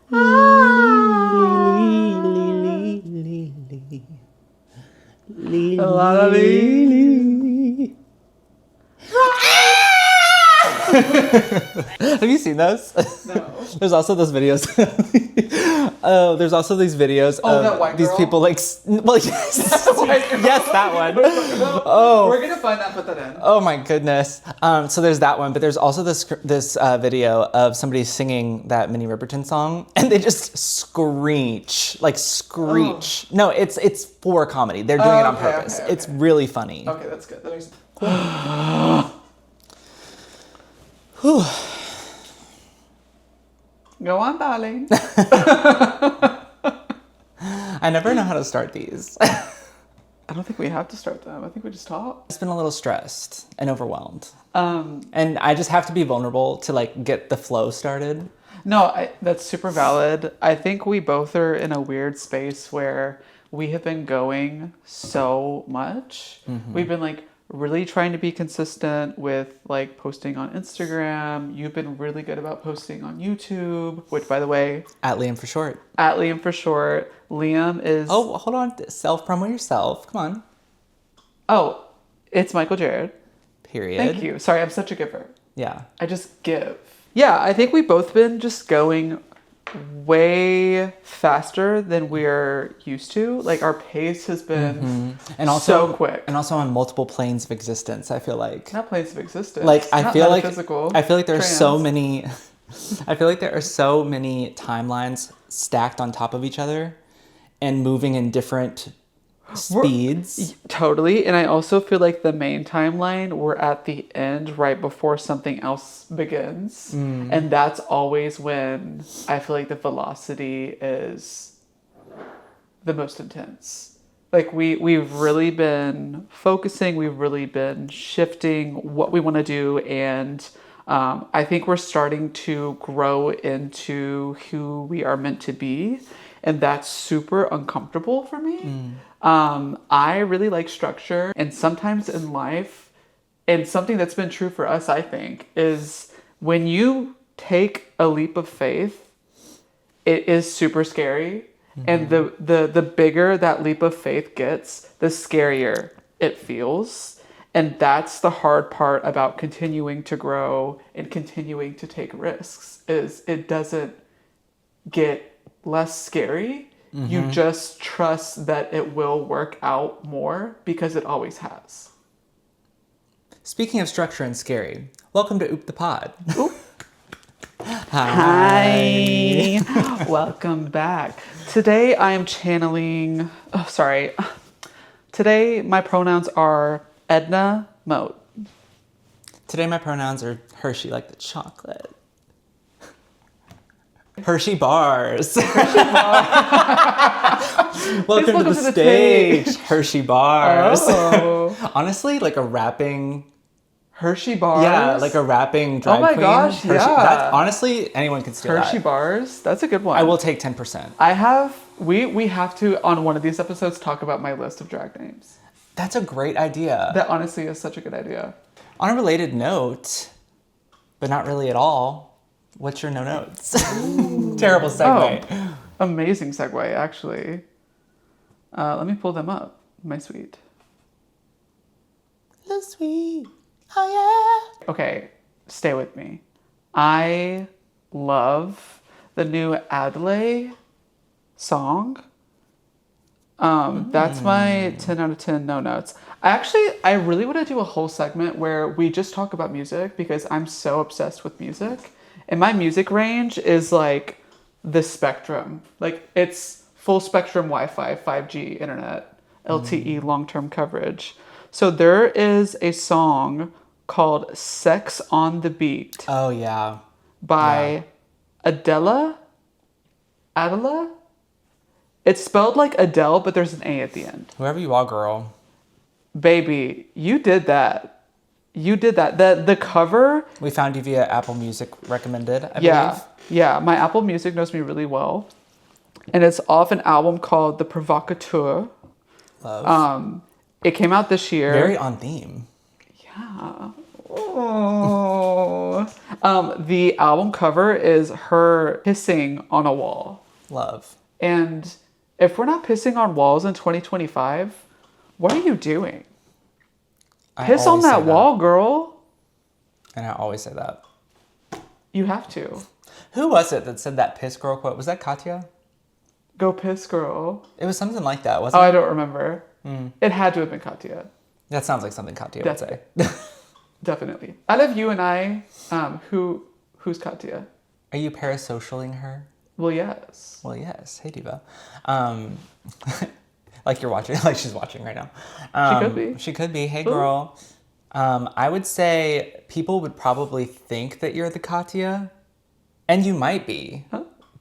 Have you seen those? No. There's also those videos. There's also these videos that white of these girl? people like. Well, yes, yes, that one. Oh, we're gonna find that. Put that in. Oh my goodness. So there's that one, but there's also this video of somebody singing that Minnie Riperton song, and they just screech. Oh. No, it's for comedy. They're doing it on purpose. Okay. It's really funny. Okay, that's good. That makes sense. Whew. Go on, darling. I never know how to start these. I don't think we have to start them. I think we just talk. I've been a little stressed and overwhelmed. And I just have to be vulnerable to like get the flow started. No, that's super valid. I think we both are in a weird space where we have been going so much. Mm-hmm. We've been like really trying to be consistent with like posting on Instagram. You've been really good about posting on YouTube, which by the way, At Liam for short. At Liam for short. Liam is... Oh, hold on. Self-promo yourself. Come on. Oh, it's Michael Jared. Period. Thank you. Sorry, I'm such a giver. Yeah. I just give. Yeah, I think we've both been just going way faster than we're used to. Like our pace has been and also, so quick. And also on multiple planes of existence, I feel like. Not planes of existence. Like I feel like there are so many I feel like there are so many timelines stacked on top of each other and moving in different speeds. Totally. And I also feel like the main timeline, we're at the end right before something else begins. And that's always when I feel like the velocity is the most intense. Like we've really been focusing, we've really been shifting what we want to do. And I think we're starting to grow into who we are meant to be. And that's super uncomfortable for me. I really like structure, and sometimes in life, and something that's been true for us, I think, is when you take a leap of faith, it is super scary. And the bigger that leap of faith gets, the scarier it feels. And that's the hard part about continuing to grow and continuing to take risks, is it doesn't get less scary. You just trust that it will work out more because it always has. Speaking of structure and scary, welcome to Oopthepod. Oop. Hi. Welcome back. Today I am channeling... Oh, sorry. Today my pronouns are Edna Moat. Today my pronouns are Hershey, like the chocolate. Hershey bars. Welcome to the stage, Hershey bars. Oh. Honestly, like a rapping... Hershey bars? Yeah, like a rapping drag queen. Oh my gosh, Hershey. yeah. That's, honestly, anyone can steal Hershey that. bars? That's a good one. I will take 10%. We have to, on one of these episodes, talk about my list of drag names. That's a great idea. That honestly is such a good idea. On a related note, but not really at all, what's your no notes? Terrible segue. Oh, amazing segue, actually. Let me pull them up. My sweet. The sweet. Oh, yeah. Okay, stay with me. I love the new Adelaide song. That's my 10 out of 10 no notes. I really want to do a whole segment where we just talk about music because I'm so obsessed with music. And my music range is like the spectrum. Like it's full spectrum Wi-Fi, 5G internet, LTE long-term coverage. So there is a song called Sex on the Beat. Oh, yeah. By Adela? It's spelled like Adele, but there's an A at the end. Whoever you are, girl. Baby, you did that. You did that. The cover... We found you via Apple Music recommended, I Yeah. believe. Yeah, my Apple Music knows me really well. And it's off an album called The Provocateur. Love. It came out this year. Very on theme. Yeah. Oh. The album cover is her pissing on a wall. Love. And if we're not pissing on walls in 2025, what are you doing? Piss on that wall, girl. And I always say that. You have to. Who was it that said that piss girl quote? Was that Katya? Go piss, girl. It was something like that, wasn't Oh, it? I don't remember. It had to have been Katya. That sounds like something Katya would say. Definitely. Out of you and I, who's Katya? Are you parasocialing her? Well, yes. Well, yes. Hey, Diva. Like you're watching, like she's watching right now. She could be. She could be. Hey, girl. I would say people would probably think that you're the Katya, and you might be,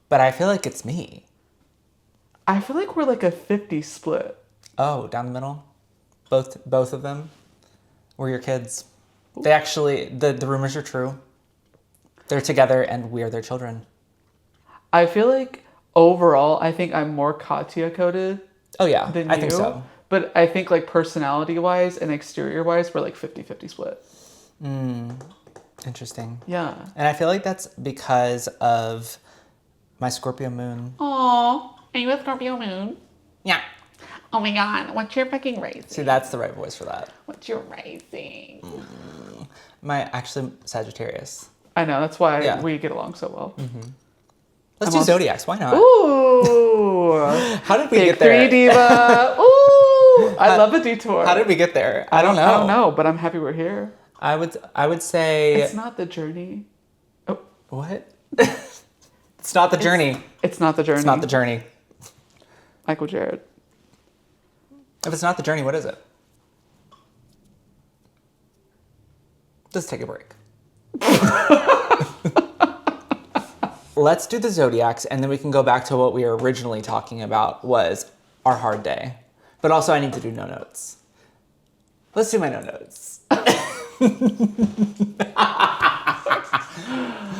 but I feel like it's me. I feel like we're like a 50 split. Oh, down the middle? Both of them were your kids. They actually, the rumors are true. They're together and we're their children. I feel like overall, I think I'm more Katya coded. Oh yeah, than I think so. But I think like personality wise and exterior wise, we're like 50-50 split. Interesting. Yeah. And I feel like that's because of my Scorpio moon. Aww. Are you a Scorpio moon? Yeah. Oh my god, what's your fucking rising? See, that's the right voice for that. What's your rising? My actually Sagittarius. I know, that's why we get along so well. Let's do zodiacs. Why not? Ooh. How did we Big get there? 3 diva. Ooh. I love a detour. How did we get there? I don't know. I don't know, but I'm happy we're here. I would say It's not the journey. Oh. What? It's not the journey. It's not the journey. It's not the journey. Michael Jared. If it's not the journey, what is it? Just take a break. Let's do the zodiacs, and then we can go back to what we were originally talking about was our hard day. But also I need to do no notes. Let's do my no notes.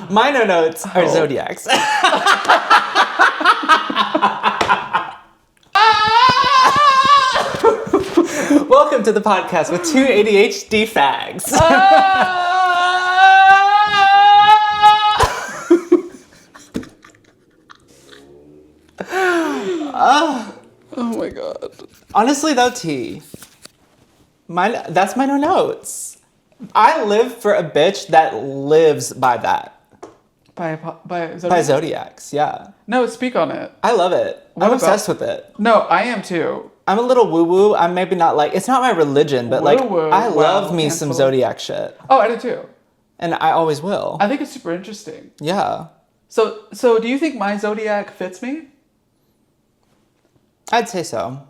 My no notes are zodiacs. Welcome to the podcast with two ADHD fags. Oh my god. Honestly though, T, that's my no notes. I live for a bitch that lives by that. By zodiac? By zodiacs, yeah. No, speak on it. I love it. I'm obsessed with it. No, I am too. I'm a little woo-woo. I'm maybe not like, it's not my religion, but like, Woo-woo. I love me cancel. some zodiac shit. Oh, I do too. And I always will. I think it's super interesting. Yeah. So do you think my zodiac fits me? I'd say so.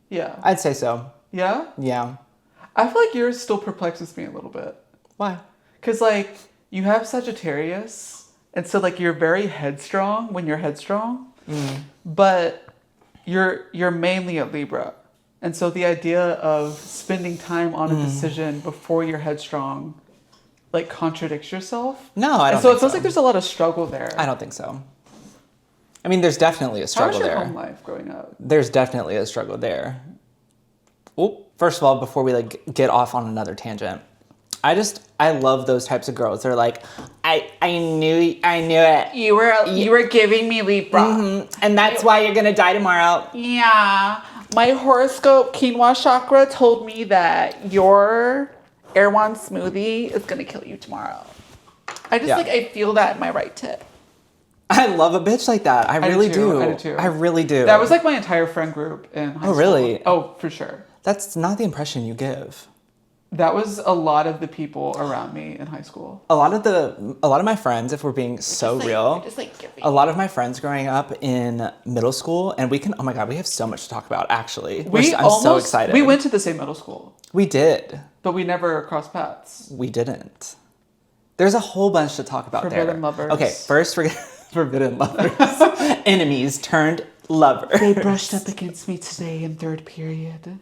Yeah. I'd say so. Yeah? Yeah. I feel like yours still perplexes me a little bit. Why? Because, like, you have Sagittarius, and so, like, you're very headstrong when you're headstrong, but you're mainly a Libra. And so the idea of spending time on a decision before you're headstrong, like, contradicts yourself. No, I don't And so think it feels so. like there's a lot of struggle there. I don't think so. I mean, there's definitely a How was struggle your there. home life growing up? There's definitely a struggle there. Well, first of all, before we like get off on another tangent, I love those types of girls. They're like, I knew it. You were giving me Libra. And that's why you're gonna die tomorrow. Yeah. My horoscope quinoa chakra told me that your Erewhon smoothie is gonna kill you tomorrow. I feel that in my right tip. I love a bitch like that. I really do. I do too. I really do. That was like my entire friend group in high school. Oh, really? Oh, for sure. That's not the impression you give. That was a lot of the people around me in high school. A lot of my friends, if we're being so real, a lot of my friends growing up in middle school, and oh my God, we have so much to talk about, actually. I'm so excited. We went to the same middle school. We did. But we never crossed paths. We didn't. There's a whole bunch to talk about there. Forbidden lovers. Okay, first forbidden lovers. Enemies turned lovers. They brushed up against me today in third period.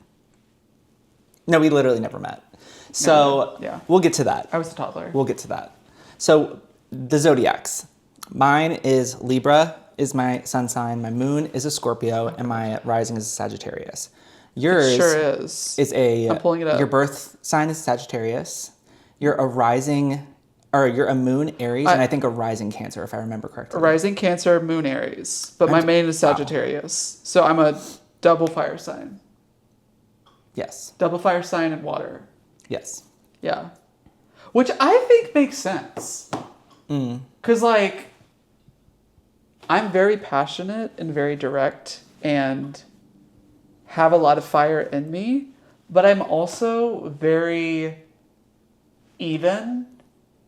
No, we literally never met. So yeah. We'll get to that. I was a toddler. We'll get to that. So the zodiacs. Mine is Libra, is my sun sign. My moon is a Scorpio, and my rising is a Sagittarius. Yours it sure is. I'm pulling it up. Your birth sign is Sagittarius. Your rising or you're a moon Aries, and I think a rising Cancer, if I remember correctly. Rising Cancer, moon Aries. But my main is Sagittarius. So I'm a double fire sign. Yes. Double fire sign and water. Yes. Yeah. Which I think makes sense. Because, like, I'm very passionate and very direct and have a lot of fire in me, but I'm also very even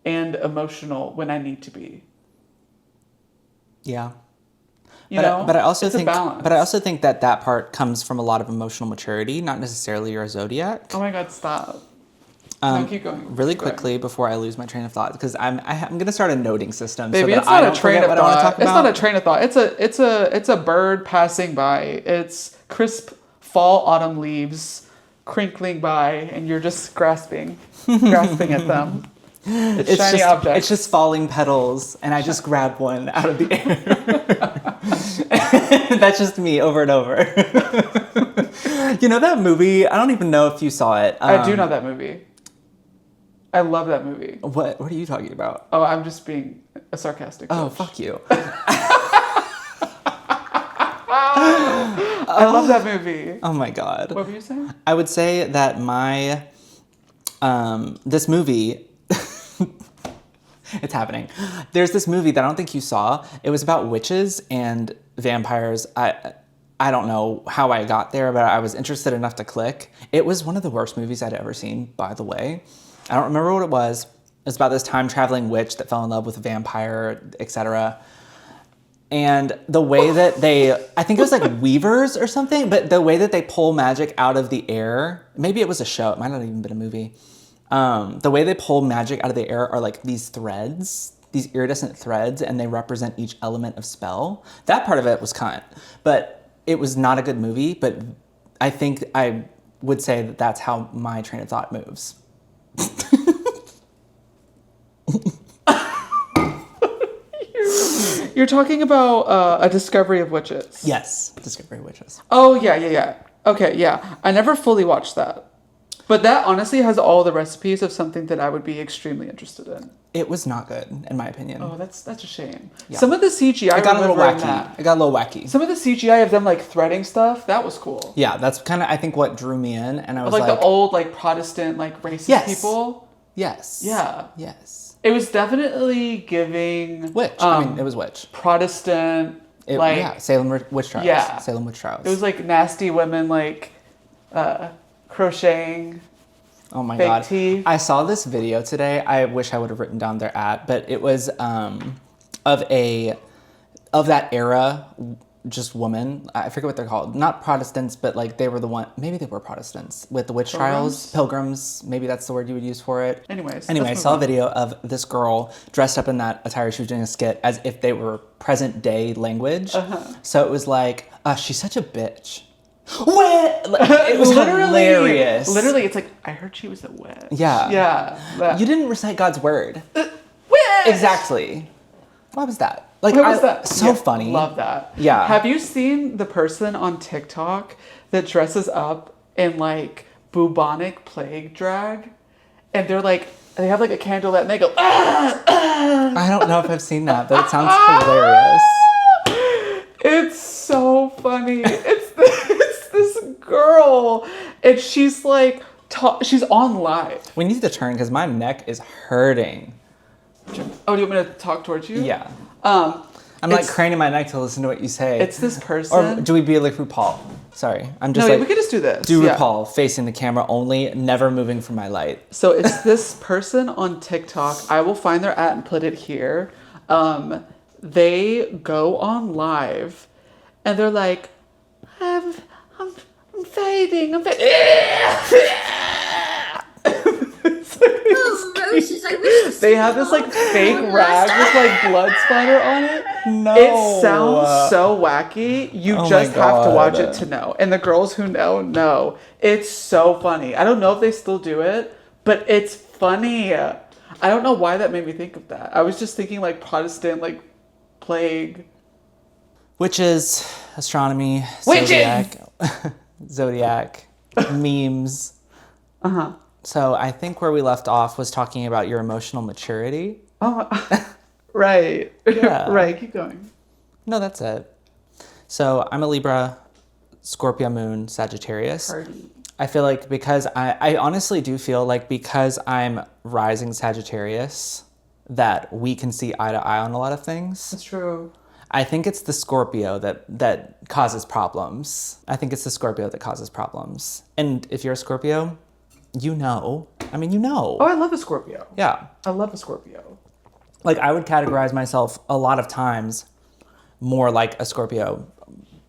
and emotional when I need to be. Yeah. But I also it's think, a balance. but I also think that part comes from a lot of emotional maturity, not necessarily your zodiac. Oh my God, stop. No, keep going. Really Keep going. quickly before I lose my train of thought, because I'm going to start a noting system. Baby, so that it's not I a don't train forget of what I want to thought. talk about. It's not a train of thought. It's a bird passing by. It's crisp fall autumn leaves crinkling by, and you're just grasping at them. It's shiny objects. It's just falling petals, and I just grab one out of the air. That's just me over and over. You know that movie? I don't even know if you saw it. I do know that movie. I love that movie. What are you talking about? Oh, I'm just being a sarcastic Oh, bitch. fuck you. I love that movie. Oh my God. What were you saying? I would say that this movie, it's happening. There's this movie that I don't think you saw. It was about witches and vampires. I don't know how I got there, but I was interested enough to click. It was one of the worst movies I'd ever seen, by the way. I don't remember what it was. It was about this time-traveling witch that fell in love with a vampire, etc. And the way that I think it was like weavers or something, but the way that they pull magic out of the air, maybe it was a show, it might not have even been a movie. The way they pull magic out of the air are like these threads, these iridescent threads, and they represent each element of spell. That part of it was cunt, but it was not a good movie, but I think I would say that that's how my train of thought moves. You're talking about A Discovery of Witches. Yes, Discovery of Witches. Oh, yeah. Okay, yeah. I never fully watched that. But that honestly has all the recipes of something that I would be extremely interested in. It was not good, in my opinion. Oh, that's a shame. Yeah. Some of the CGI It got a little wacky. That. It got a little wacky. Some of the CGI of them like threading stuff, that was cool. Yeah, that's kind of, I think, what drew me in. And I was like the old like Protestant like racist people. Yes. Yeah. Yes. It was definitely giving Witch. I mean, it was witch. Protestant. Salem witch trials. Yeah. Salem witch trials. It was like nasty women like crocheting. Oh my fake God. teeth. I saw this video today. I wish I would have written down their ad, but it was of that era, just woman. I forget what they're called. Not Protestants, but like they were the one. Maybe they were Protestants with the witch trials. Pilgrims. Maybe that's the word you would use for it. Anyway, I saw a video of this girl dressed up in that attire. She was doing a skit as if they were present day language. So it was like, she's such a bitch. What? It was hilarious. Literally, it's like, I heard she was a witch. Yeah. Yeah. You didn't recite God's word. Witch! Exactly. What was that? Like, What was that? So funny. Love that. Yeah. Have you seen the person on TikTok that dresses up in like bubonic plague drag? And they're like, they have like a candle and they go, I don't know if I've seen that, but it sounds hilarious. It's so funny. It's this girl, and she's like, she's on live. We need to turn because my neck is hurting. Oh, do you want me to talk towards you? Yeah. I'm like craning my neck to listen to what you say. It's this person. Or do we be like RuPaul? Sorry, I'm just we could just do this. RuPaul facing the camera only, never moving from my light. So it's this person on TikTok. I will find their @ and put it here. They go on live, and they're like, I'm fading. They have this like fake rag with like blood splatter on it. No. It sounds so wacky. You just have to watch it to know. And the girls who know. It's so funny. I don't know if they still do it, but it's funny. I don't know why that made me think of that. I was just thinking like Protestant, like plague. Witches, astronomy, Witches! zodiac, memes. So I think where we left off was talking about your emotional maturity. Oh, right. Yeah. Right, keep going. No, that's it. So I'm a Libra, Scorpio moon, Sagittarius. Party. I feel like because I honestly do feel like because I'm rising Sagittarius, that we can see eye to eye on a lot of things. That's true. I think it's the Scorpio that causes problems. I think it's the Scorpio that causes problems. And if you're a Scorpio, you know. I mean, you know. Oh, I love a Scorpio. Yeah. I love a Scorpio. Like, I would categorize myself a lot of times more like a Scorpio.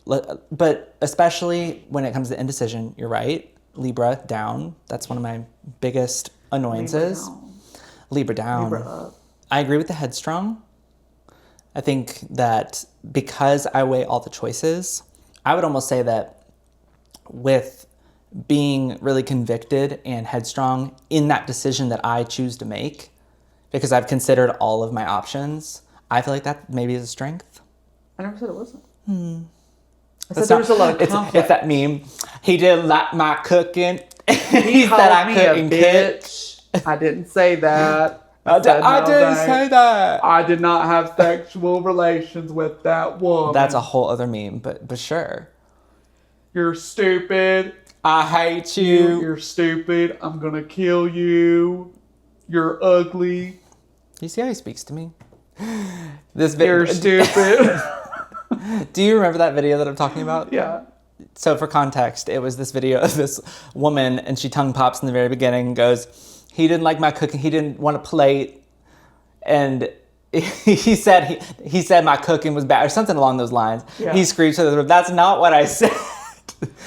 But especially when it comes to indecision, you're right. Libra down. That's one of my biggest annoyances. Libra down. Libra up. I agree with the headstrong. I think that because I weigh all the choices, I would almost say that with being really convicted and headstrong in that decision that I choose to make, because I've considered all of my options, I feel like that maybe is a strength. I never said it wasn't. I said there was a lot of conflict. It's that meme. He didn't like my cooking. He said called me a bitch. I didn't say that. I didn't say that. I did not have sexual relations with that woman. That's a whole other meme, but sure. You're stupid. I hate you. You're stupid. I'm gonna kill you. You're ugly. You see how he speaks to me? You're stupid. Do you remember that video that I'm talking about? Yeah. So for context, it was this video of this woman, and she tongue pops in the very beginning and goes, he didn't like my cooking, he didn't want a plate, and he said my cooking was bad, or something along those lines. Yeah. He screams to the room, that's not what I said.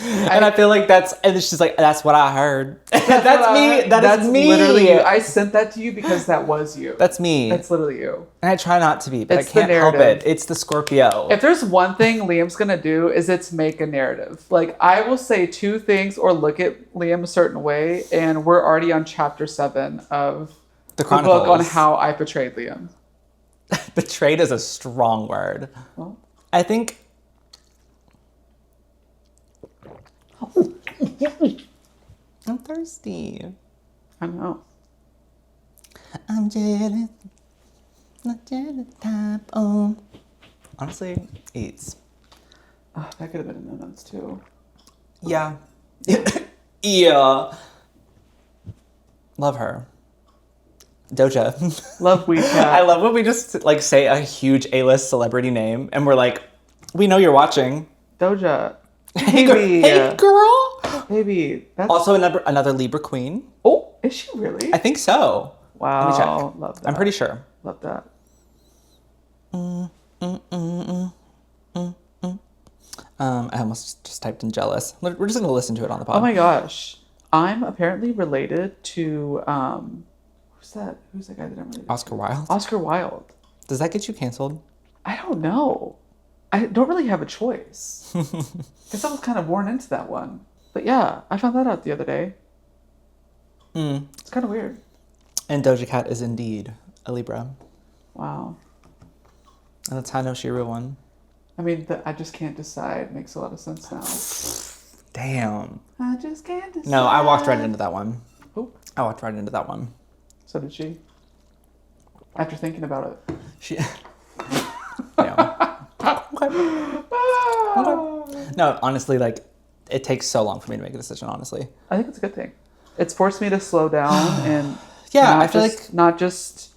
And I feel like and she's like, that's what I heard. That's me. That's me. Literally you. I sent that to you because that was you. That's me. That's literally you. And I try not to be, but It's I can't the help narrative. it. It's the Scorpio. If there's one thing Liam's gonna do, is it's make a narrative. Like, I will say two things or look at Liam a certain way, and we're already on chapter 7 of the book on how I portrayed Liam. Betrayed is a strong word. Well, I think. I'm thirsty. I know. I'm jealous. Not jealous type. Oh. Honestly, eats. Oh, that could have been in the notes too. Yeah. Yeah. Love her. Doja. Love WeChat. I love when we just like say a huge A-list celebrity name and we're like, we know you're watching. Doja. Hey, Baby. hey girl. Baby. That's... Also another Libra queen. Oh, is she really? I think so. Wow. Let me check. Love that. I'm pretty sure. Love that. I almost just typed in jealous. We're just going to listen to it on the pod. Oh my gosh. I'm apparently related to, who's that? Who's that guy that I'm related to? Oscar Wilde. Oscar Wilde. Does that get you canceled? I don't know. I don't really have a choice. Guess I was kind of born into that one. But yeah, I found that out the other day. It's kind of weird. And Doja Cat is indeed a Libra. Wow. And that's how I know she's a real one. I mean, I just can't decide makes a lot of sense now. Damn. I just can't decide. No, I walked right into that one. Oh, I walked right into that one. so did she. After thinking about it. She... Yeah. No, honestly, like, it takes so long for me to make a decision, honestly. I think it's a good thing. It's forced me to slow down and yeah, I feel like not just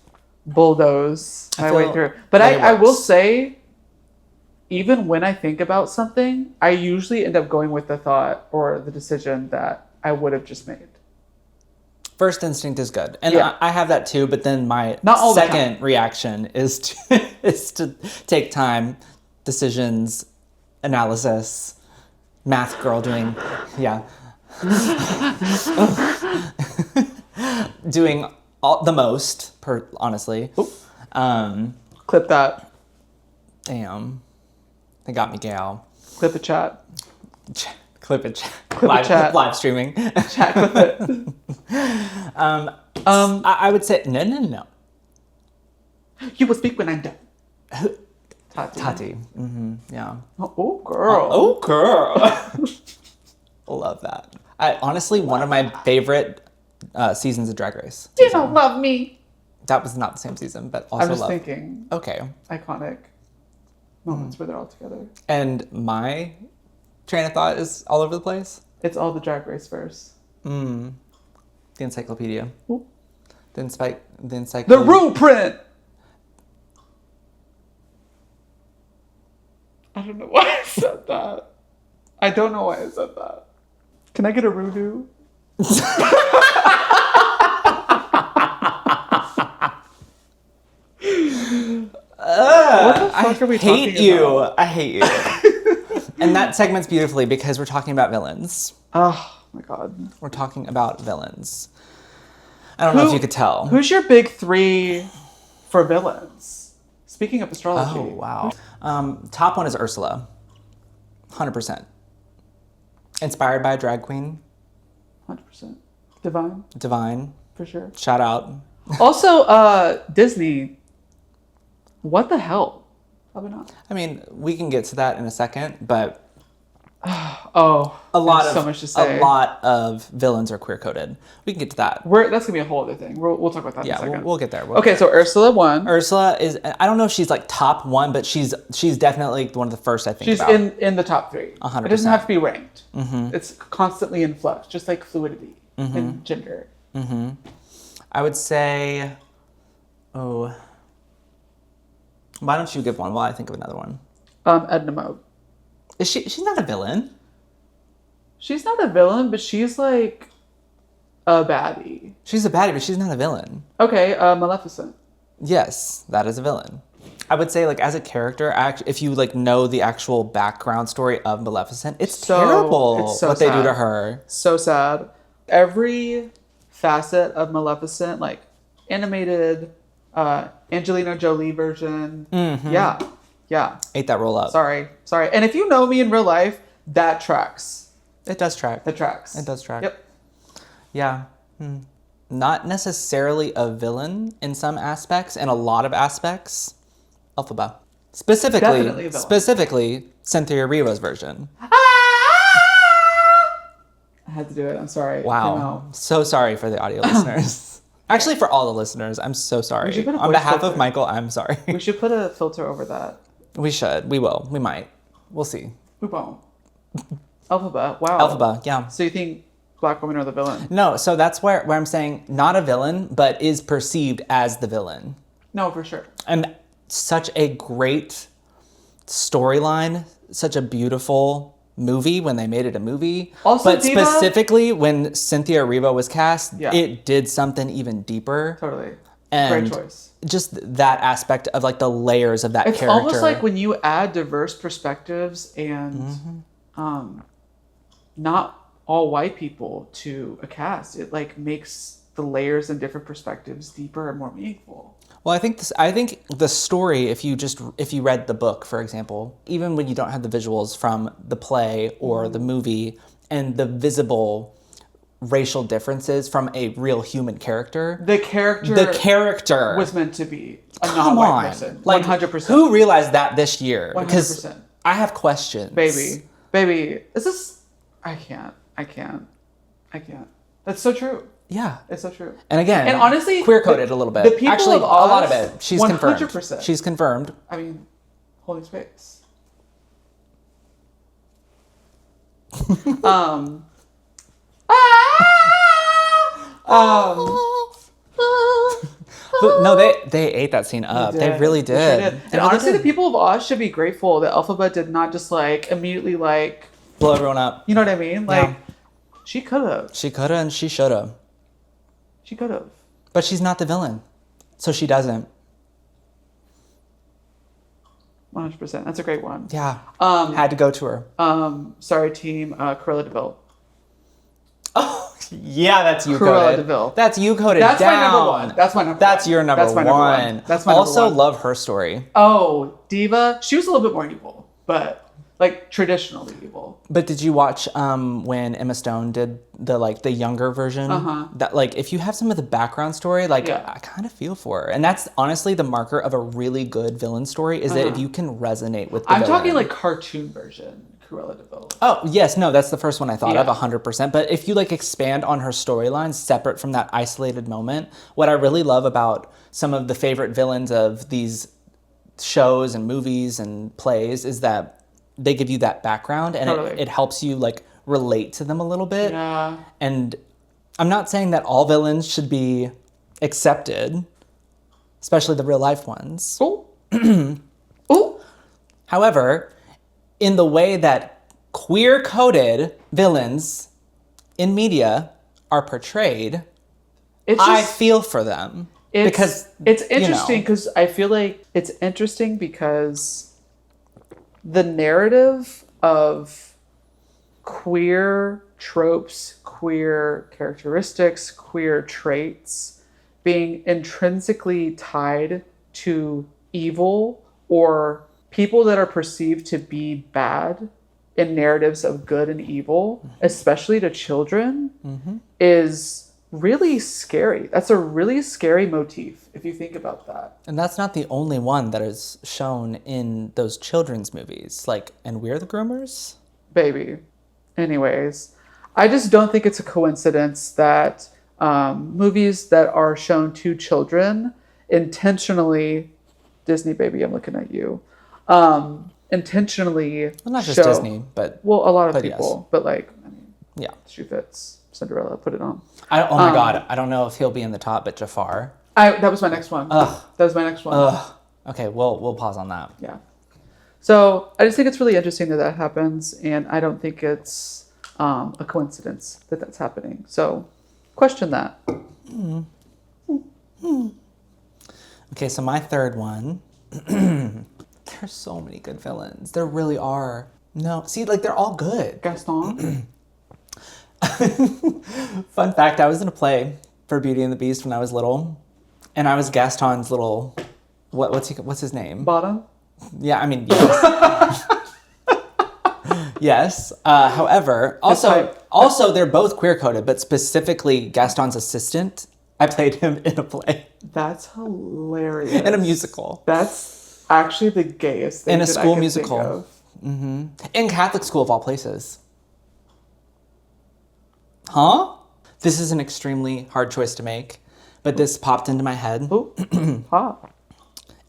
bulldoze my way through. But that I will say, even when I think about something, I usually end up going with the thought or the decision that I would have just made. first instinct is good. And Yeah. I have that too, but then my Not all the second reaction is to take time, decisions, analysis, math girl doing, doing the most, honestly. Clip that. Damn. They got me, gal. Clip the chat. Clip it. Clip chat. Live streaming. Chat clip it. I would say, no. You will speak when I'm done. Tati. Mm-hmm. Yeah. Oh, girl. Oh, girl. Love that. Honestly, one of my favorite seasons of Drag Race. You don't love me. That was not the same season, but also I'm just love. thinking. Okay. Iconic moments where they're all together. And my train of thought is all over the place. It's all the Drag Race verse. The encyclopedia. Ooh. The The Blueprint! I don't know why I said that. I don't know why I said that. Can I get a Rudu? What the fuck are we talking about? I hate you. And that segments beautifully because we're talking about villains. Oh my god. We're talking about villains. I don't know if you could tell. Who's your big three for villains? Speaking of astrology. Oh, wow. Top one is Ursula. 100%. Inspired by a drag queen. 100%. Divine. Divine. For sure. Shout out. Also, Disney. What the hell? Probably not. I mean, we can get to that in a second, but so much to say. A lot of villains are queer coded. We can get to that. That's gonna be a whole other thing. We'll talk about that in a second. We'll get there. Okay, so Ursula won. Ursula is, I don't know if she's like top one, but she's definitely one of the first I think she's about. in the top 3. 100%. It doesn't have to be ranked. Mm-hmm. It's constantly in flux, just like fluidity and gender. Mm-hmm. I would say, why don't you give one while I think of another one? Edna Mode. Is she's not a villain? She's not a villain, but she's like a baddie. She's a baddie, but she's not a villain. Okay, Maleficent. Yes, that is a villain. I would say, like, as a character, if you like know the actual background story of Maleficent, it's terrible what they do to her. So sad. Every facet of Maleficent, like animated, Angelina Jolie version. Mm-hmm. Yeah. Ate that roll up. Sorry. And if you know me in real life, that tracks. It does track. It tracks. It does track. Yep. Yeah. Not necessarily a villain in some aspects, in a lot of aspects. Elphaba. Definitely a villain. Specifically, Cynthia Erivo's version. I had to do it. I'm sorry. Wow. So sorry for the audio listeners. Actually, for all the listeners, I'm so sorry. On behalf of Michael, I'm sorry. We should put a filter over that. We should. We will. We might. We'll see. We won't. Elphaba. Wow. Elphaba, yeah. So you think black women are the villain? No, so that's where I'm saying not a villain, but is perceived as the villain. No, for sure. And such a great storyline, such a beautiful movie when they made it a movie. Also, but specifically when Cynthia Erivo was cast, it did something even deeper. Totally. And great choice. Just that aspect of like the layers of that character. It's almost like when you add diverse perspectives and not all white people to a cast, it like makes the layers and different perspectives deeper and more meaningful. Well, I think the story, if you read the book, for example, even when you don't have the visuals from the play or the movie and the visible racial differences from a real human character, the character was meant to be a non-white person. Like 100%. Who realized that this year? 100%. Because I have questions. Baby, is this? I can't. That's so true. Yeah. It's so true. And again, and honestly, queer-coded a little bit. The people Actually, of a Oz, lot of it. She's 100%. confirmed. She's confirmed. I mean, holy space. No, they ate that scene up. They really did. And honestly, the people of Oz should be grateful that Elphaba did not just like immediately like blow everyone up. You know what I mean? Like she could have. She could have and she should have. She could have. But she's not the villain. So she doesn't. 100%. That's a great one. Yeah. Had to go to her. Sorry, team Cruella de Vil. Oh, yeah, that's you Cruella coded. de Vil. That's you coded That's down. my number one. That's my number That's one. your number That's my one. number one. That's my number also one. love her story. Oh, Diva. She was a little bit more evil. but like traditionally evil. But did you watch when Emma Stone did the younger version? That like if you have some of the background story, like I kind of feel for her, and that's honestly the marker of a really good villain story is that if you can resonate with the I'm villain. talking like cartoon version Cruella de Vil. Oh yes, no, that's the first one I thought of 100%. But if you like expand on her storyline separate from that isolated moment, what I really love about some of the favorite villains of these shows and movies and plays is that they give you that background and it helps you like relate to them a little bit. Yeah. And I'm not saying that all villains should be accepted, especially the real life ones. Oh. Oh. However, in the way that queer coded villains in media are portrayed, I feel for them. Because it's interesting because I feel like it's interesting because the narrative of queer tropes, queer characteristics, queer traits being intrinsically tied to evil or people that are perceived to be bad in narratives of good and evil, especially to children, is really scary. That's a really scary motif if you think about that. And that's not the only one that is shown in those children's movies. Like, and We're the Groomers? Baby. Anyways, I just don't think it's a coincidence that movies that are shown to children intentionally, Disney baby, I'm looking at you, intentionally well, not just Disney, but... Well, a lot of people. Yes. But like, I mean, yeah, she fits. Cinderella, put it on. Oh my God, I don't know if he'll be in the top, but Jafar. That was my next one. That was my next one. Okay, we'll pause on that. Yeah. So I just think it's really interesting that happens, and I don't think it's a coincidence that that's happening. So question that. Okay, so my third one. There's so many good villains. There really are. No, see, like they're all good. Gaston. Fun fact, I was in a play for Beauty and the Beast when I was little, and I was Gaston's little, what's his name? Bottom? Yeah, I mean, yes. Yes. However, also they're both queer-coded, but specifically Gaston's assistant, I played him in a play. That's hilarious. In a musical. That's actually the gayest thing in a that school I can musical. Think of. Mm-hmm. In Catholic school of all places. Huh? This is an extremely hard choice to make, but this popped into my head. Ooh.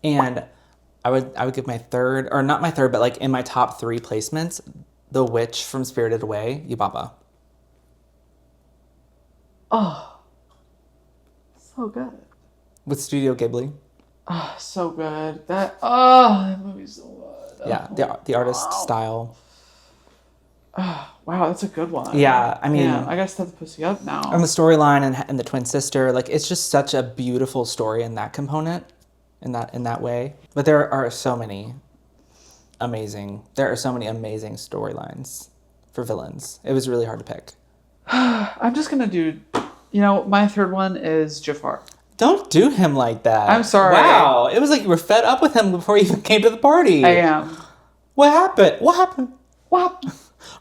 And I would give my third, or not my third, but like in my top 3 placements, the witch from Spirited Away, Yubaba. Oh, so good. With Studio Ghibli. Oh, so good. That movie's so good. Yeah, the artist style. Oh, wow, that's a good one. Yeah, I mean... Yeah, I gotta step the pussy up now. And the storyline and the twin sister, like, it's just such a beautiful story in that component, in that way. But there are so many amazing storylines for villains. It was really hard to pick. I'm just gonna do... my third one is Jafar. Don't do him like that. I'm sorry. Wow, it was like you were fed up with him before you even came to the party. I am. What happened?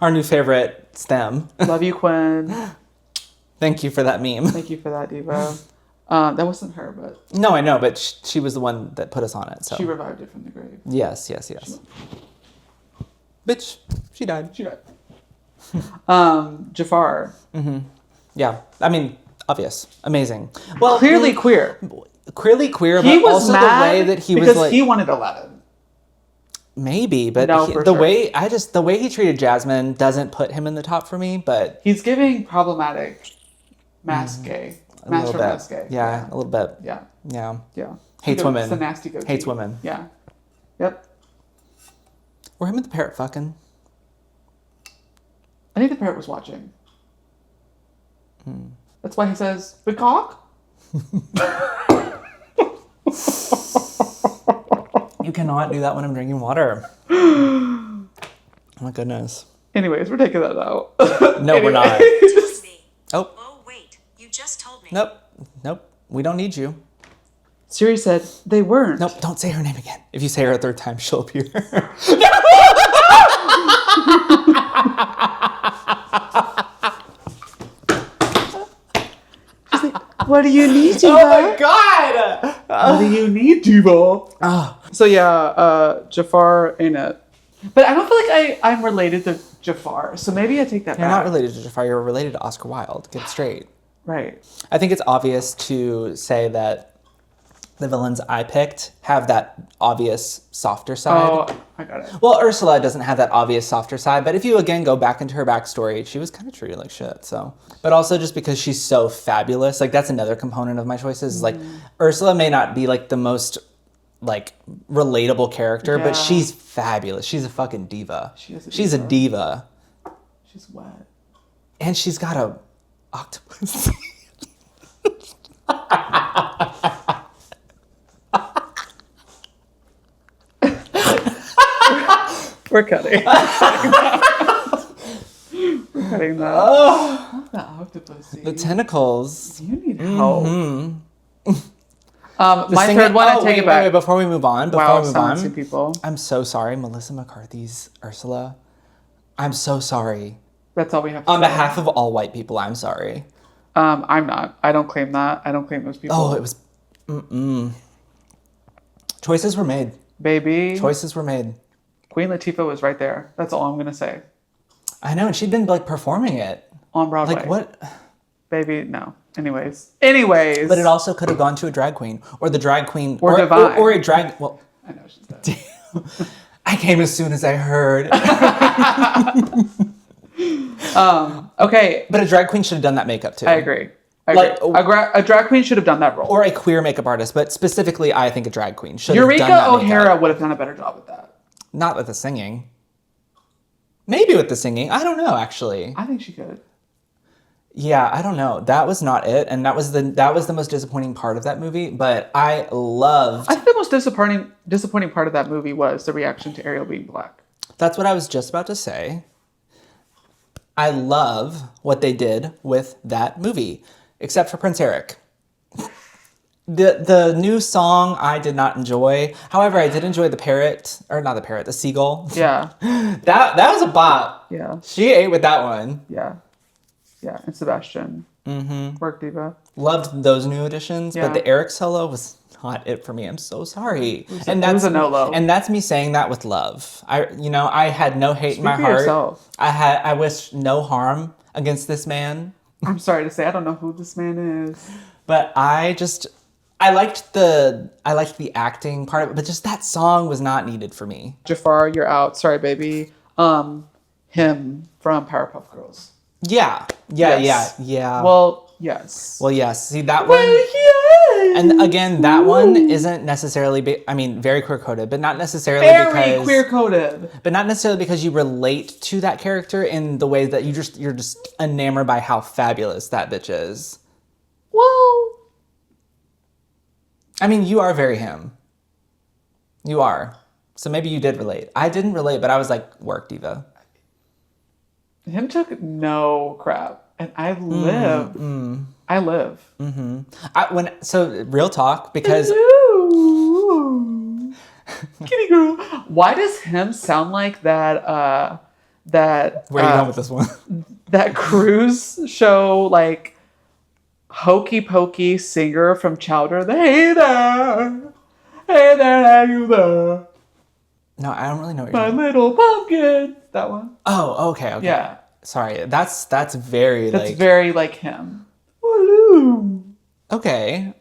Our new favorite stem. Love you, Quinn. Thank you for that meme. Thank you for that, Diva. That wasn't her, but... No, I know, but she was the one that put us on it, so... She revived it from the grave. Yes. Bitch, she died. Jafar. Mm-hmm. Yeah, I mean, obvious. Amazing. Well, clearly queer. Clearly queer, he but was also mad the way that he was because he wanted Aladdin. Maybe, but no, the way he treated Jasmine doesn't put him in the top for me, but... He's giving problematic mask gay. Master mask gay. Yeah, a little bit. Yeah. Hates women. It's a nasty goatee. Hates women. Yeah. Yep. Were him and the parrot fucking? I think the parrot was watching. That's why he says, "Big cock." You cannot do that when I'm drinking water. Oh my goodness. Anyways, we're taking that out. No, we're not. Oh, wait. You just told me. Nope. We don't need you. Siri said they weren't. Nope, don't say her name again. If you say her a third time, she'll appear. No! What do you need, Diva? Oh my god! What do you need, Diva? So yeah, Jafar ain't it. But I don't feel like I'm related to Jafar, so maybe I take that You're back. not related to Jafar, you're related to Oscar Wilde. Get it straight. Right. I think it's obvious to say that the villains I picked have that obvious softer side. Oh, I got it. Well, Ursula doesn't have that obvious softer side, but if you again go back into her backstory, she was kind of treated like shit, so. But also just because she's so fabulous, like that's another component of my choices, is like Ursula may not be like the most like relatable character, but she's fabulous. She's a fucking diva. She's a diva. She's wet. And she's got a octopus. We're cutting. We're cutting that. Oh, that octopus. The tentacles. You need help. The My singing- third one, I take wait, it back. Wait, before we move on, Silencing people. I'm so sorry, Melissa McCarthy's Ursula. I'm so sorry. That's all we have to On say. behalf of all white people, I'm sorry. I'm not. I don't claim that. I don't claim those people. Oh, it was... Choices were made. Baby. Choices were made. Queen Latifah was right there. That's all I'm going to say. I know, and she'd been like performing it. On Broadway. Like what? Baby, no. Anyways. But it also could have gone to a drag queen. Or the drag queen. Or Divine. Or a drag... Well, I know she's dead. I came as soon as I heard. Okay. But a drag queen should have done that makeup too. I agree. Like- a drag queen should have done that role. Or a queer makeup artist, but specifically, I think a drag queen should have done Eureka that O'Hara makeup. would have done a better job with that. Not with the singing. Maybe with the singing. I don't know, actually. I think she could. Yeah, I don't know. That was not it, and that was the most disappointing part of that movie. But I loved. I think the most disappointing part of that movie was the reaction to Ariel being black. That's what I was just about to say. I love what they did with that movie, except for Prince Eric. The new song I did not enjoy. However, I did enjoy the seagull. Yeah. That was a bop. Yeah. She ate with that one. Yeah. Yeah. And Sebastian. Mm-hmm. Work diva. Loved those new additions, Yeah. but the Eric solo was not it for me. I'm so sorry. It was a no-low. And that's me saying that with love. I had no hate in my for heart. yourself. I wish no harm against this man. I'm sorry to say, I don't know who this man is. But I liked the acting part of it, but just that song was not needed for me. Jafar, you're out. Sorry, baby. Him from Powerpuff Girls. Yeah. Yes. Well, yes. yes. See that one. And again, that one isn't necessarily, very queer-coded, but not necessarily Very queer-coded. But not necessarily because you relate to that character in the way that you're just enamored by how fabulous that bitch is. Well, you are very him. You are. So maybe you did relate. I didn't relate, but I was like, work diva. him took no crap. And I live. I live. Real talk, because... Hello. Kitty girl. Why does him sound like that, Where are you going with this one? that cruise show, like, hokey pokey singer from Chowder? Hey there, are you there? No, I don't really know what My you're talking little pumpkin. That one. Oh, okay. Yeah. Sorry, that's very That's like... very like him. Hello. Okay.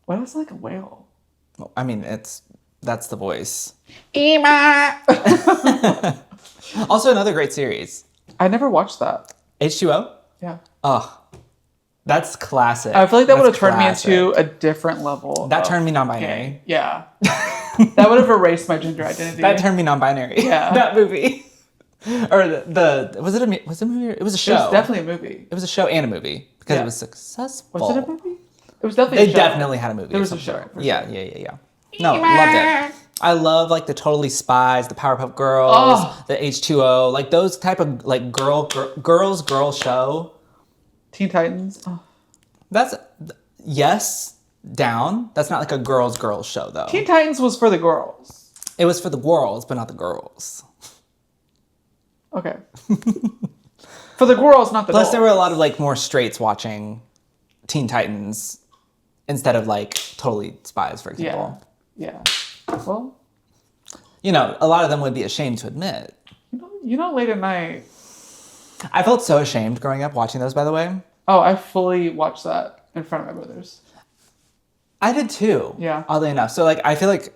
Why does it sound like a whale? That's the voice. Ema. Also, another great series. I never watched that. H2O? Yeah. Oh, that's classic. I feel like that would have That's turned me classic. into a different level. That of turned me non-binary. gay. Yeah. That would have erased my gender identity. That turned me non-binary. Yeah. That movie. Or was it a movie? It was a show. It was definitely a movie. It was a show and a movie because Yeah. it was successful. Was it a movie? It was definitely They a show. definitely had a movie. There of was a some show, sort. for Yeah. No, loved it. I love like the Totally Spies, the Powerpuff Girls, the H2O, like those type of like girl show. Teen Titans. Oh. That's yes, down. That's not like a girls show though. Teen Titans was for the girls. It was for the girls, but not the girls. Okay. For the girls, not the Plus, girls. there were a lot of like more straights watching Teen Titans instead of like totally spies, for example. Yeah. Well, You know, a lot of them would be ashamed to admit. Late at night. I felt so ashamed growing up watching those, by the way. Oh, I fully watched that in front of my brothers. I did too. Yeah. Oddly enough. So like I feel like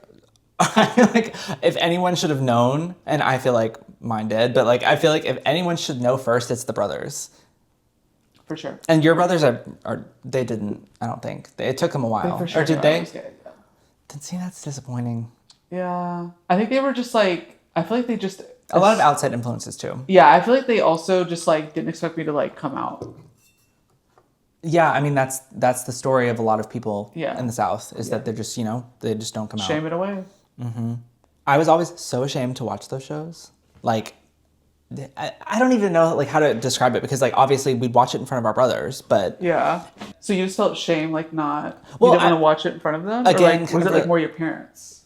if anyone should have known, and I feel like mine did, but like I feel like if anyone should know first, it's the brothers. For sure. And your brothers are they didn't, I don't think. It took them a while. For sure Or did they? always gay, yeah. Then see, that's disappointing. Yeah. I think they were just like, I feel like they just... A lot of outside influences too. Yeah, I feel like they also just like didn't expect me to like come out. Yeah, I mean that's the story of a lot of people Yeah. in the South is that they're just, you know, they just don't come out. Shame it away. I was always so ashamed to watch those shows. Like I don't even know like how to describe it because like obviously we'd watch it in front of our brothers, but Yeah. So you just felt shame like not... Well, you didn't want to watch it in front of them? Again, or like, kind was of it like the- more your parents?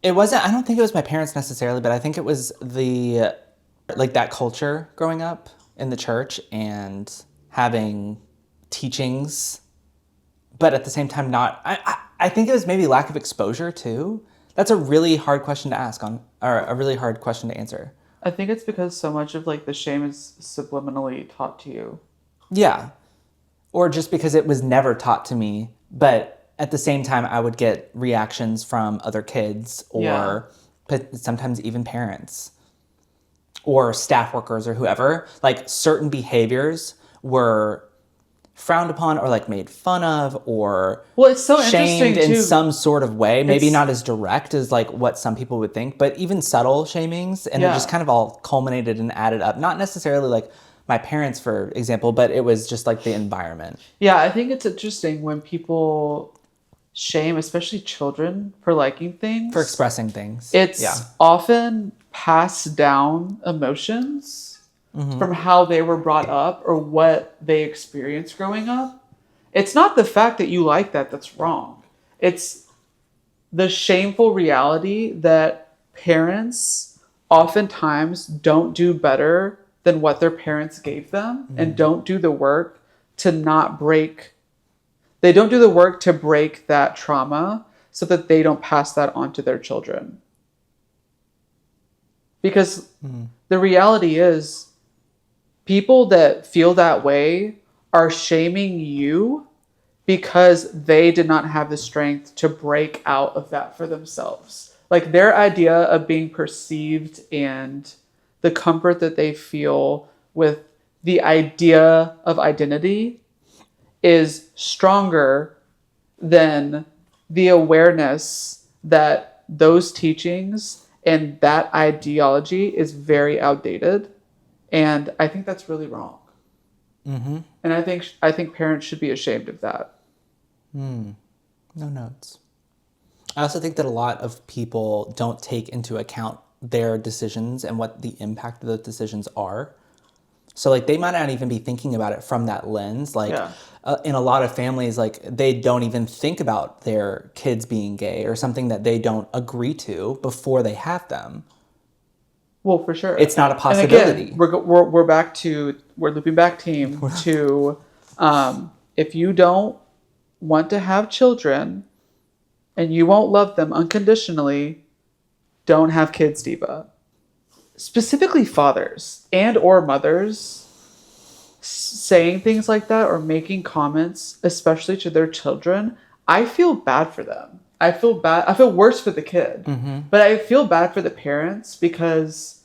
It wasn't, I don't think it was my parents necessarily, but I think it was the, like that culture growing up in the church and having teachings, but at the same time not, I think it was maybe lack of exposure too. That's a really hard question to ask or a really hard question to answer. I think it's because so much of like the shame is subliminally taught to you. Yeah. Or just because it was never taught to me, but at the same time, I would get reactions from other kids or sometimes even parents or staff workers or whoever. Like certain behaviors were frowned upon or like made fun of or Well, it's so shamed interesting in too. some sort of way. Maybe It's- not as direct as like what some people would think, but even subtle shamings. And it Yeah. just kind of all culminated and added up. Not necessarily like my parents, for example, but it was just like the environment. Yeah, I think it's interesting when people shame, especially children, for liking things. For expressing things. It's often passed down emotions from how they were brought up or what they experienced growing up. It's not the fact that you like that that's wrong. It's the shameful reality that parents oftentimes don't do better than what their parents gave them and don't do the work to not break. They don't do the work to break that trauma so that they don't pass that on to their children. Because the reality is, people that feel that way are shaming you because they did not have the strength to break out of that for themselves. Like their idea of being perceived and the comfort that they feel with the idea of identity is stronger than the awareness that those teachings and that ideology is very outdated. And I think that's really wrong. Mm-hmm. And I think parents should be ashamed of that. No notes. I also think that a lot of people don't take into account their decisions and what the impact of those decisions are. So like they might not even be thinking about it from that lens. Like in a lot of families, like they don't even think about their kids being gay or something that they don't agree to before they have them. Well, for sure. It's not a possibility. And again, we're looping back team to if you don't want to have children and you won't love them unconditionally, don't have kids, diva. Specifically fathers and or mothers saying things like that or making comments, especially to their children, I feel bad for them. I feel bad. I feel worse for the kid, but I feel bad for the parents because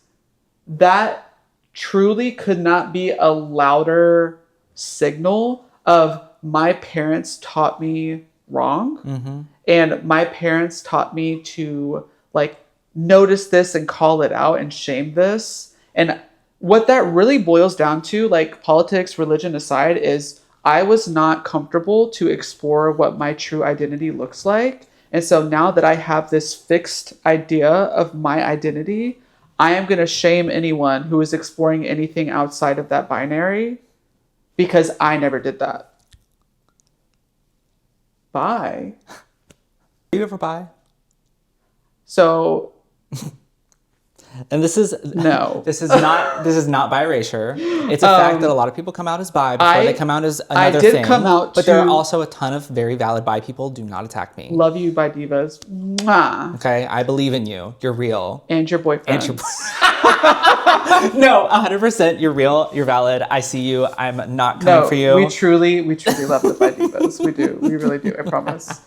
that truly could not be a louder signal of my parents taught me wrong and my parents taught me to like notice this and call it out and shame this. And what that really boils down to, like politics, religion aside, is I was not comfortable to explore what my true identity looks like. And so now that I have this fixed idea of my identity, I am going to shame anyone who is exploring anything outside of that binary because I never did that. Bye. Are you ever bi? So And this is No. this is not bi erasure. It's a fact that a lot of people come out as bi before they come out as another did thing. come out but there are to- also a ton of very valid bi people. Do not attack me. Love you, bi divas. Mwah. Okay, I believe in you. You're real. And your boyfriend. And your No, 100%. You're real. You're valid. I see you. I'm not coming for you. We truly love the bi divas. We do. We really do. I promise.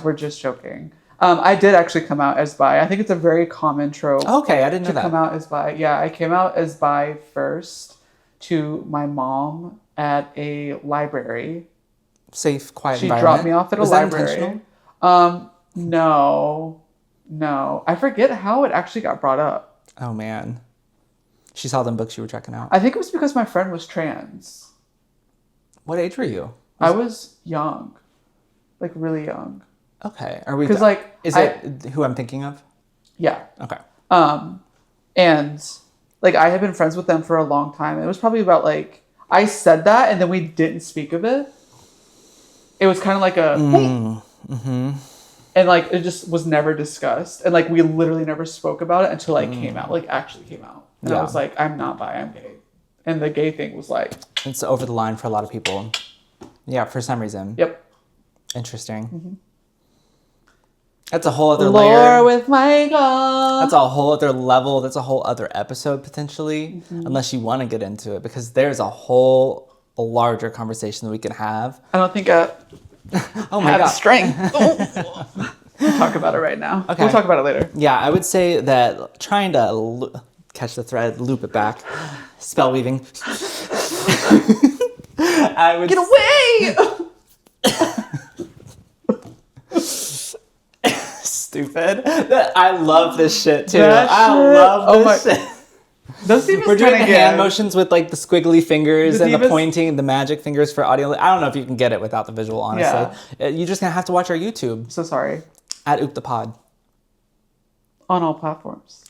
We're just joking. I did actually come out as bi. I think it's a very common trope. Okay, I didn't know to that. come out as bi. Yeah, I came out as bi first to my mom at a library. Safe, quiet She environment. dropped me off at a Was that library. intentional? No. I forget how it actually got brought up. Oh man, she saw them books you were checking out. I think it was because my friend was trans. What age were you? I was young, like really young. Okay, are we? 'Cause, like, is it who I'm thinking of? Yeah. Okay. And like I had been friends with them for a long time. It was probably about like I said that and then we didn't speak of it. It was kind of like a and like it just was never discussed. And like we literally never spoke about it until I came out, like actually came out. And I was like, I'm not bi, I'm gay. And the gay thing was like It's over the line for a lot of people. Yeah, for some reason. Yep. Interesting. That's a whole other Lore layer. with my God. That's a whole other level. That's a whole other episode potentially, unless you want to get into it, because there's a whole larger conversation that we can have. I don't think I Oh my have god. strength. We'll talk about it right now. Okay. We'll talk about it later. Yeah, I would say that trying to catch the thread, loop it back, spell weaving. I would Get away! Stupid. I love this shit too. That I shit? love Oh this my- shit. Those divas We're doing the kinda hand get- motions with like the squiggly fingers The and the divas- pointing, the magic fingers for audio. I don't know if you can get it without the visual, honestly. You're just gonna have to watch our YouTube So sorry. at oopthepod. On all platforms.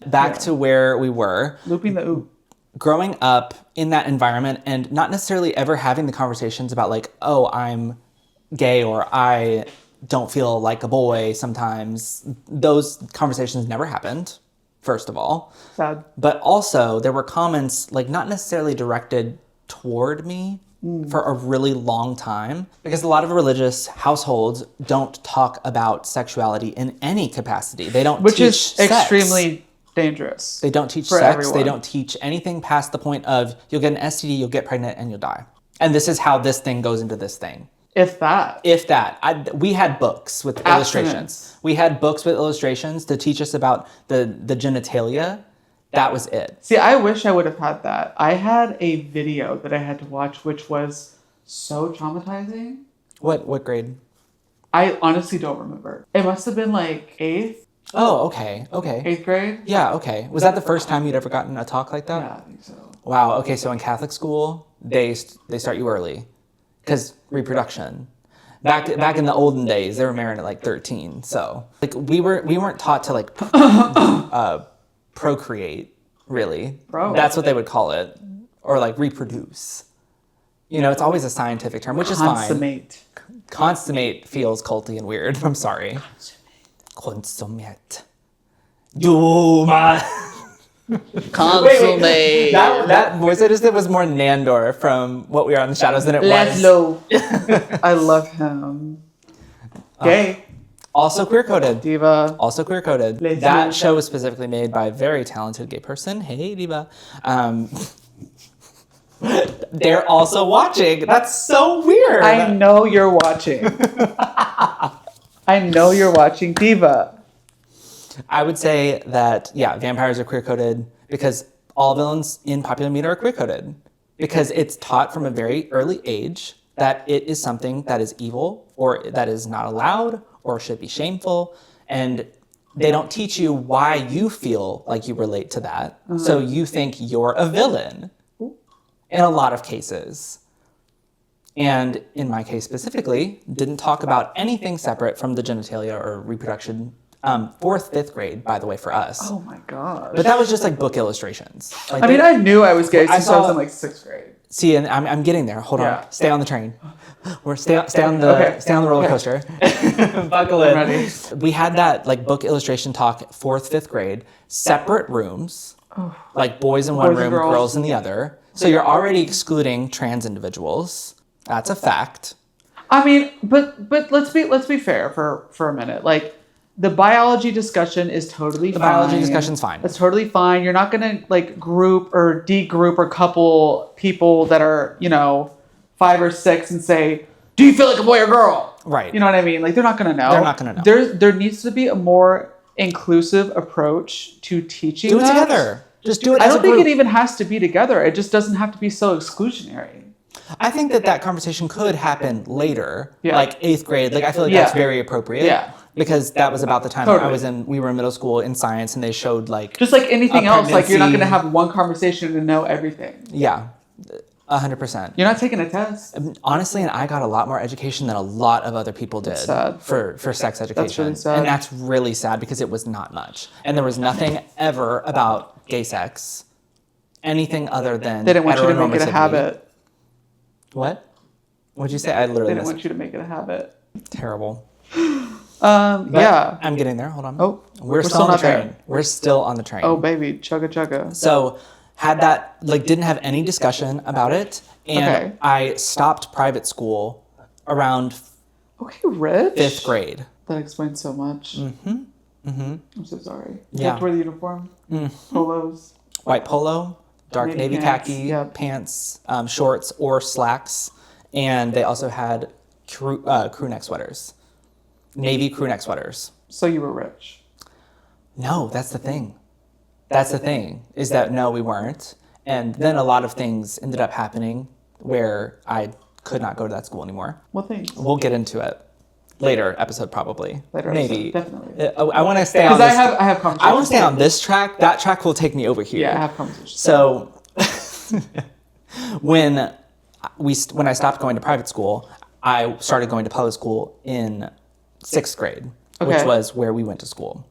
Back to where we were. Looping the oop. Growing up in that environment and not necessarily ever having the conversations about like, oh, I'm gay or I don't feel like a boy sometimes. Those conversations never happened, first of all. Sad. But also there were comments like not necessarily directed toward me for a really long time, because a lot of religious households don't talk about sexuality in any capacity. They don't Which teach is sex. extremely dangerous. They don't teach for sex. everyone. They don't teach anything past the point of you'll get an STD, you'll get pregnant, and you'll die. And this is how this thing goes into this thing. If that. If that. We had books with illustrations. We had books with illustrations to teach us about the genitalia. That was it. See, I wish I would have had that. I had a video that I had to watch, which was so traumatizing. What grade? I honestly don't remember. It must have been like 8th Oh, okay. Okay. grade. Yeah, okay. Was that the first time you'd ever gotten a talk like that? Yeah, I think so. Wow. Okay, so in Catholic school, they start you early, because reproduction. Back in the olden days, they were married at like 13. So like we weren't taught to like procreate, really. That's what they would call it, or like reproduce. You know, it's always a scientific term, which is fine. Consummate. Consummate feels culty and weird. I'm sorry. Consummate. Duma. Consummate. That voice I just did was more Nandor from What We Are in the Shadows than it was. Laszlo. I love him. Gay. Also queer-coded. Diva. Also queer-coded. Let's That go. show was specifically made by a very talented gay person. Hey, Diva. They're also watching. That's so weird. I know you're watching. I know you're watching Diva. I would say that, yeah, vampires are queer-coded because all villains in popular media are queer-coded. Because it's taught from a very early age that it is something that is evil or that is not allowed or should be shameful. And they don't teach you why you feel like you relate to that. So you think you're a villain in a lot of cases. And in my case specifically, didn't talk about anything separate from the genitalia or reproduction. 4th, 5th grade, by the way, for us. Oh my gosh. But that was just like book illustrations. Like I mean, I knew I was gay since I was saw- in like 6th grade. See, and I'm getting there. Hold Yeah. on. Stay on the train. Stay on the roller coaster. Buckle in. I'm ready. We had that like book illustration talk, 4th, 5th grade, separate rooms, like boys in one Boys and room, girls. girls in the other. So you're already excluding trans individuals. That's a fact. I mean, but let's be fair for a minute. Like, the biology discussion is totally fine. The biology discussion's fine. It's totally fine. You're not gonna like group or de-group or couple people that are, 5 or 6 and say, "Do you feel like a boy or girl?" Right. You know what I mean? Like, they're not gonna know. They're not gonna know. There needs to be a more inclusive approach to teaching. Do it that. together. Just do it I as a don't think group. it even has to be together. It just doesn't have to be so exclusionary. I think that conversation could happen later, Yeah. like 8th grade. Like I feel like Yeah. that's very appropriate. Yeah. Because that was about the time Totally. we were in middle school in science, and they showed like Just like anything a else, like you're not pregnancy. gonna have one conversation and know everything. Yeah, 100%. You're not taking a test. Honestly, and I got a lot more education than a lot of other people did sad. for sex education. really sad. And that's really sad because it was not much. And there was nothing ever about gay sex, anything other than They didn't want you to make it a heteronormativity. habit. What? What'd you say? I They literally didn't missed. want you to make it a habit. Terrible. But Yeah. I'm getting there. Hold on. Oh, we're still on the not there. train. We're still on the train. Oh, baby, chugga chugga. So had that, like, didn't have any discussion about it. And Okay. I stopped private school around Okay, Rich. 5th grade. That explains so much. I'm so sorry. You Yeah. have to wear the uniform. Polos. White polo, dark Navy navy pants, khaki yep. pants, shorts or slacks. And they also had crew neck sweaters. Navy crew neck sweaters. So you were rich. No, that's the thing. That's the thing, is that no, we weren't. And then a lot of things ended up happening where I could not go to that school anymore. What things? We'll get into it. Later episode, probably. Later Maybe. episode, definitely. I want to stay on Because this. I have conversations. I want to stay on this track. That track will take me over here. Yeah, I have conversations. So when I stopped going to private school, I started going to public school in 6th grade, which Okay. was where we went to school.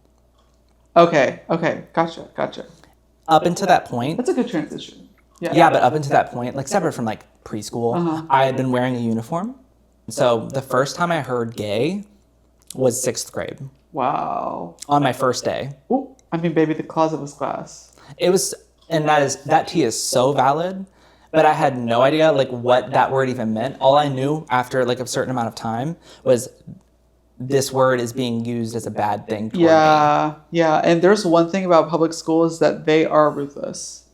Okay, gotcha. Up until that point, That's a good transition. yeah, but up until that point, like separate from like preschool, I had been wearing a uniform. So the first time I heard gay was 6th grade Wow. on my first day. Ooh, I mean, baby, the closet was glass. It was, and that tea is so valid, but I had no idea like what that word even meant. All I knew after like a certain amount of time was this word is being used as a bad thing toward me. Yeah. And there's one thing about public school is that they are ruthless.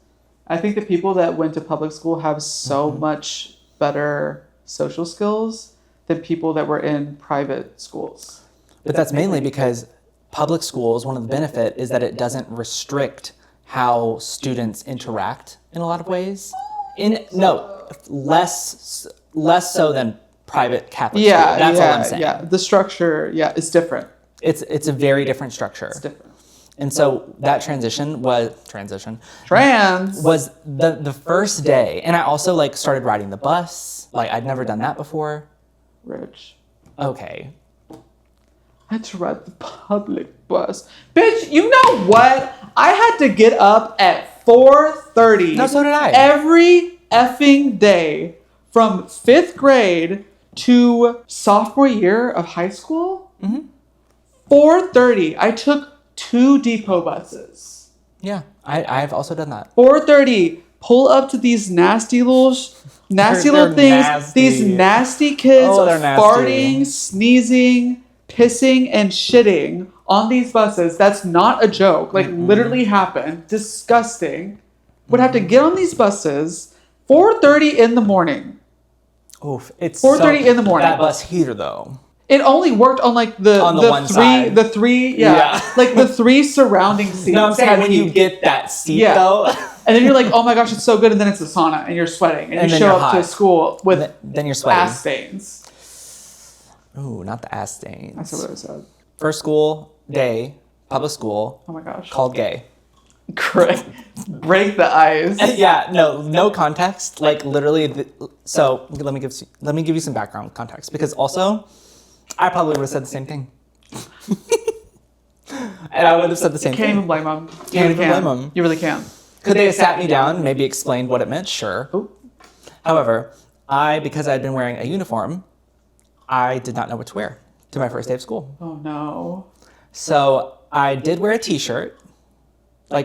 I think the people that went to public school have so much better social skills than people that were in private schools. But that's mainly because public schools, one of the benefit is that it doesn't restrict how students interact in a lot of ways. Less so than private Catholic school. That's all I'm saying. Yeah. The structure, is different. It's a very different structure. It's different. And so that transition was the first day. And I also like started riding the bus. Like I'd never done that before. Rich. Okay. I had to ride the public bus. Bitch, you know what? I had to get up at 4:30. No, so did I. Every effing day from 5th grade to sophomore year of high school. 4:30. I took 2 depot buses. Yeah, I've also done that. 4:30. Pull up to these nasty little things. nasty. These nasty kids Oh, they're nasty. farting, sneezing, pissing, and shitting on these buses. That's not a joke. Like literally happened. Disgusting. Would have to get on these buses 4:30 in the morning. Oof, it's 4:30 in the morning. That bus heater though. It only worked on like the one three side. the three Yeah. like the 3 surrounding seats. No, I'm saying had when you heat. get that seat Yeah. though, And then you're like, oh my gosh, it's so good. And then it's a sauna and you're sweating. And And you then show you're up to hot. school with then you're sweating. ass stains. Ooh, not the ass stains. That's what I said. First school day, public school, Oh my gosh. called gay. Correct. Break the ice. Yeah, no context. Like literally. So let me give you some background context because also, I probably would have said the same thing. And I would have said the same Can't thing. even blame them. Can't even blame 'em. You really can. Could they have sat me down, maybe explained what it meant? Sure. Ooh. However, because I had been wearing a uniform I did not know what to wear to my first day of school. Oh no. So I did wear a t-shirt, I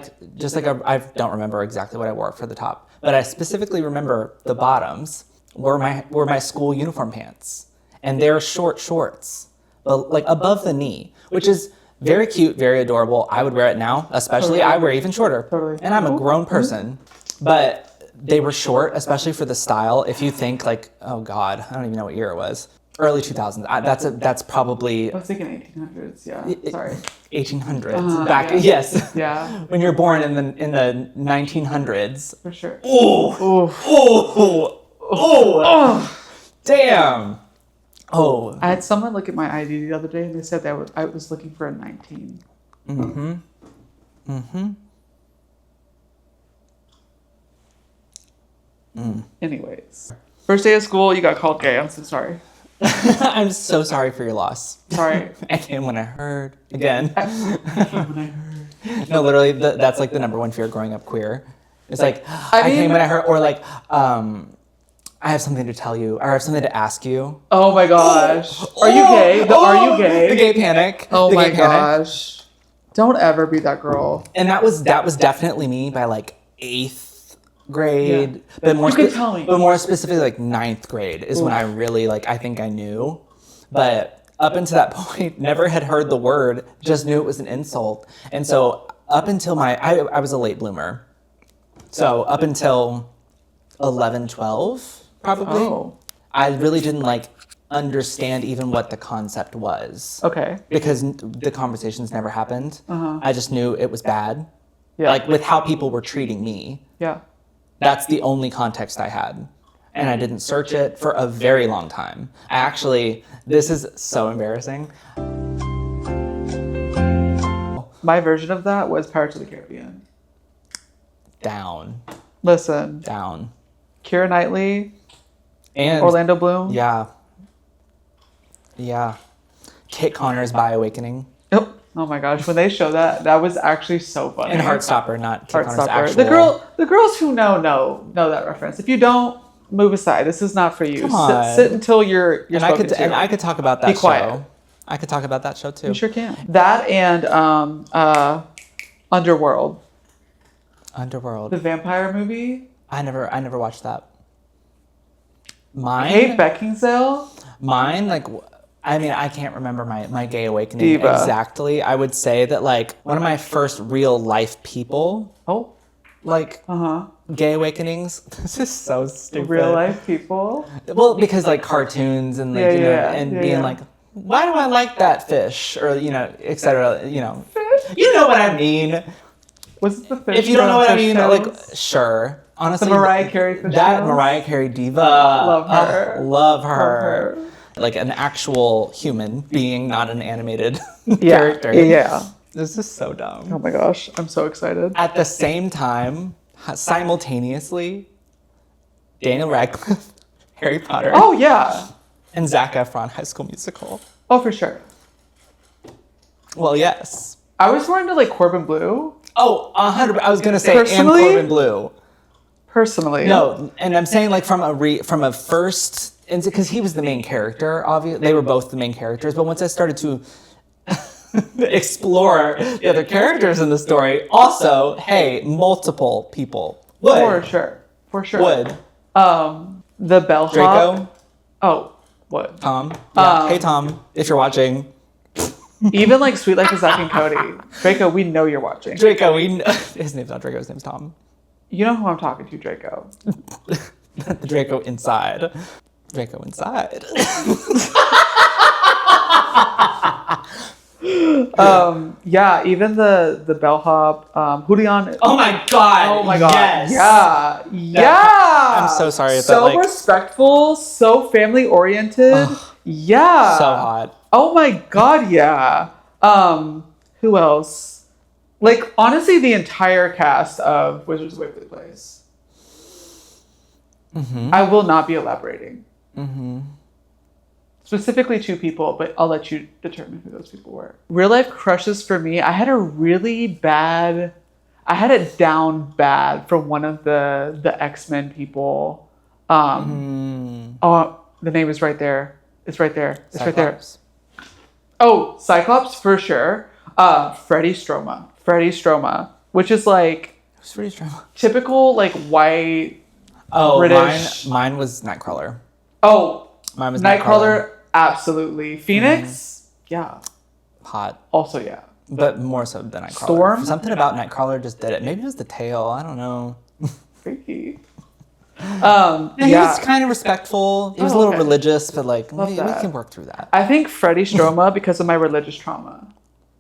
don't remember exactly what I wore for the top, but I specifically remember the bottoms were my school uniform pants, and they're short shorts, but like above the knee, which is very cute, very adorable. I would wear it now, especially. I wear even shorter, and I'm a grown person, but they were short, especially for the style. If you think like, oh God, I don't even know what year it was. Early 2000s. That's probably... I was thinking 1800s, yeah. Sorry. 1800s. Back, yeah. Yes. Yeah. When you're born in the 1900s. For sure. Oh, damn. Oh. I had someone look at my ID the other day and they said that I was looking for a 19. Anyways. First day of school, you got called gay. I'm so sorry. I'm so sorry for your loss. Sorry. I came when I heard. Again. I came when I heard. No, literally, that's like the number one fear growing up queer. It's like, I came when I heard, or like, I have something to tell you, or I have something to ask you. Oh my gosh. Are you gay? Are you gay? The gay panic. Oh the my gay panic. gosh. Don't ever be that girl. And that was definitely me by like 8th grade, but more but more specifically like 9th grade is when I really I think I knew. But up until that point, never had heard the word, just knew it was an insult. And so up until I was a late bloomer. So up until 11, 12 probably, I really didn't understand even what the concept was. Okay. Because the conversations never happened. I just knew it was bad. Yeah. With how people were treating me. Yeah. That's the only context I had. And I didn't search it for a very long time. This is so embarrassing. My version of that was Pirates of the Caribbean. Down. Listen. Down. Keira Knightley. And Orlando Bloom. Yeah. Yeah. Kit Connor's By Awakening. Oh my gosh, when they show that was actually so funny. And Heartstopper, not Kit Connor's actual. The girls who know that reference. If you don't, move aside. This is not for you. Come on. Sit until you're and spoken to. And I could talk about that Be quiet. show. I could talk about that show too. You sure can. That and Underworld. Underworld. The vampire movie. I never watched that. Kate Beckinsale. Mine, I can't remember my gay awakening exactly. I would say that one of my first real life people. Gay awakenings. This is so stupid. Real life people. Well, because cartoons and being why do I like that fish, or etc. Fish? You know what I mean. What's the fish? If you don't know what I mean, sure. Honestly, the Mariah Carey fish. That Mariah Carey diva. Love her. Love her. Like an actual human being, not an animated character. Yeah. This is so dumb. Oh my gosh, I'm so excited. At the same time, simultaneously, Daniel Radcliffe, Harry Potter. Oh yeah. And Zac Efron, High School Musical. Oh, for sure. Well, yes. I was more into Corbin Bleu. Oh, 100%. I was gonna say, and Corbin Bleu. Personally. No, and I'm saying from a first, because he was the main character. Obviously, they were both the main characters. But once I started to explore the other characters in the story, also, hey, multiple people would. For sure. Would. The bellhop. Draco. Oh, what? Tom. Yeah. Hey, Tom, if you're watching. Even Sweet Life of Zack and Cody. Draco, we know you're watching. Draco, his name's not Draco, his name's Tom. You know who I'm talking to, Draco. The Draco inside. Draco inside. Yeah, even the bellhop, Julian. Oh my god. Yes. Yeah. I'm so sorry. So respectful, so family oriented. Yeah. So hot. Oh my god, yeah. Who else? Honestly, the entire cast of Wizards of Waverly Place. Mm-hmm. I will not be elaborating. Mm-hmm. Specifically 2 people, but I'll let you determine who those people were. Real life crushes for me, I had it down bad from one of the X-Men people. Oh, the name is right there. It's right there. It's right Cyclops. there. Oh, Cyclops for sure. Freddie Stroma, which is like Who's Freddie Stroma? typical like white Oh, British. mine was Nightcrawler. Oh, Mine was Nightcrawler. Absolutely. Phoenix. Yeah. Hot. Also, yeah. But more so than Nightcrawler. Storm? Something about Nightcrawler just did it. Maybe it was the tail. I don't know. Freaky. Yeah, he Yeah. was kind of respectful. He was a Oh, little okay. religious, but like we that. can work through that. I think Freddie Stroma because of my religious trauma.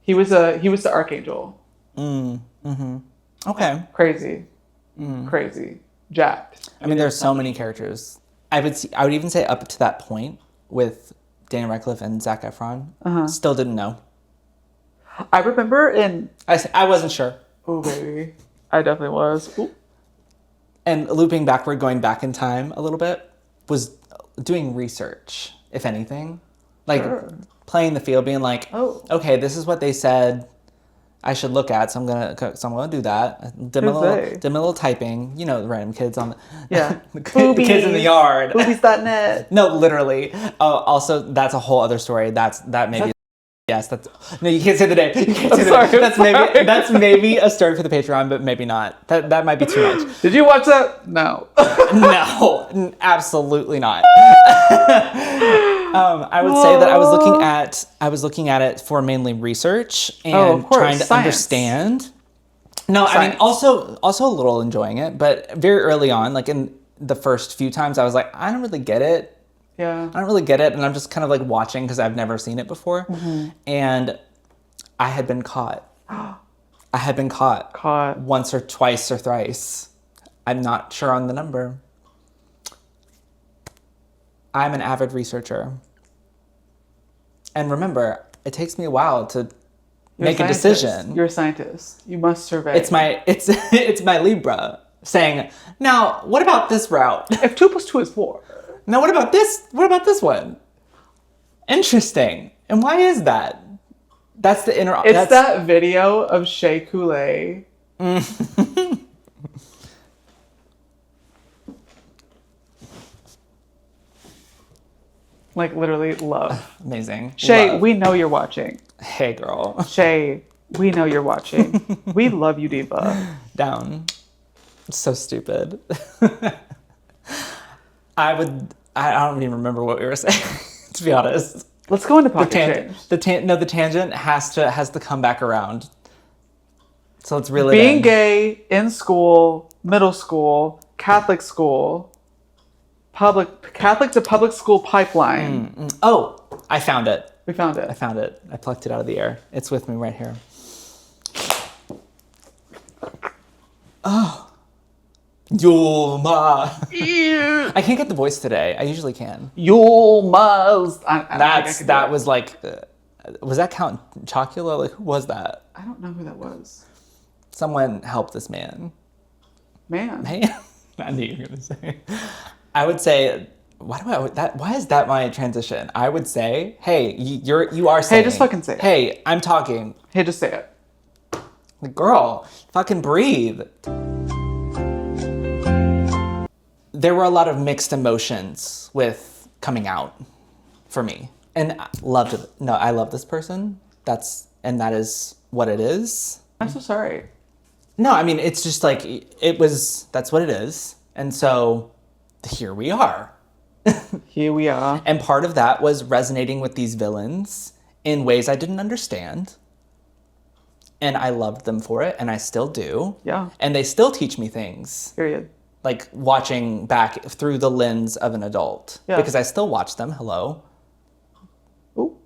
He was the archangel. Okay. Crazy. Crazy. Jacked. I mean, there's so many characters. I would even say up to that point with Danny Radcliffe and Zac Efron. Still didn't know. I remember in I wasn't sure. oh baby. I definitely was. Ooh. And looping backward, going back in time a little bit, was doing research, if anything. Like playing the field, being like, Oh. okay, this is what they said I should look at, so I'm gonna do that. Did my Who's they? little typing, you know, the random kids on the Yeah. the kids in the yard. Boobies.net. No, literally. Also, that's a whole other story. That maybe. Yes, that's no. You can't say the name. You can't say the sorry, name. That's I'm maybe sorry. that's maybe a story for the Patreon, but maybe not. That might be too much. Did you watch that? No. No, absolutely not. I would say that I was looking at it for mainly research and of course, trying to science. understand. No, I mean Science. also a little enjoying it, but very early on, like in the first few times, I was like, I don't really get it. Yeah. I don't really get it, and I'm just kind of like watching because I've never seen it before, and I had been caught. I had been caught once or twice or thrice. I'm not sure on the number. I'm an avid researcher, and remember, it takes me a while to make a decision. You're a scientist. You must survey. It's my Libra saying, now what about this route? If 2 + 2 is 4. Now, what about this? What about this one? Interesting. And why is that? That's the inner. It's that video of Shea Coulee. Like literally love. Amazing. Shay, Love. we know you're watching. Hey, girl. Shay, we know you're watching. We love you, Diva. Down. So stupid. I don't even remember what we were saying, to be honest. Let's go into pocket change. The tangent has to come back around. So let's reel it Being in. gay in school, middle school, Catholic school, Catholic to public school pipeline. Oh, I found it. We found I it. found it. I plucked it out of the air. It's with me right here. Oh. Yulma. I can't get the voice today. I usually can. You must. That was like, was that Count Chocula? Like, who was that? I don't know who that was. Someone help this man. Man. Hey, I knew you were gonna say. I would say, why is that my transition? I would say, hey, you are saying. Hey, just fucking say it. Hey, I'm talking. Hey, just say it. Like, girl, fucking breathe. There were a lot of mixed emotions with coming out for me. And I love this person. That is what it is. I'm so sorry. No, I mean, it's just like, that's what it is. And so here we are. Here we are. And part of that was resonating with these villains in ways I didn't understand. And I loved them for it, and I still do. Yeah. And they still teach me things. Period. Like watching back through the lens of an adult. Yeah. Because I still watch them. Hello. Ooh.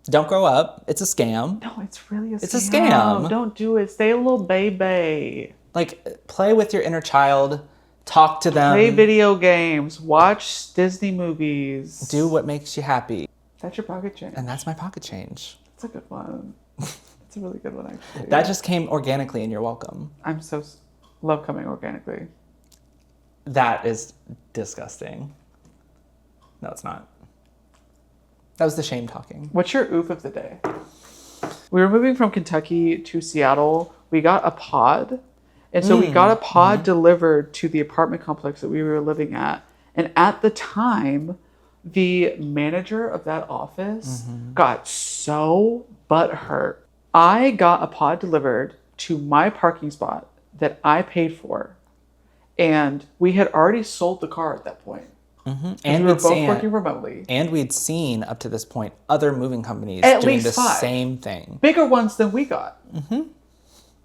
Don't grow up. It's a scam. No, it's really a scam. It's a scam. Don't do it. Stay a little baby. Like, play with your inner child. Talk to them. Play video games. Watch Disney movies. Do what makes you happy. That's your pocket change. And that's my pocket change. That's a good one. It's a really good one, actually. That just came organically, and you're welcome. I'm so love coming organically. That is disgusting. No, it's not. That was the shame talking. What's your oof of the day? We were moving from Kentucky to Seattle. We got a pod. And so we got a pod delivered to the apartment complex that we were living at. And at the time, The manager of that office got so butthurt. I got a pod delivered to my parking spot that I paid for. And we had already sold the car at that point. And we were both working remotely. And we'd seen, up to this point, other moving companies At doing least the 5. same thing. Bigger ones than we got.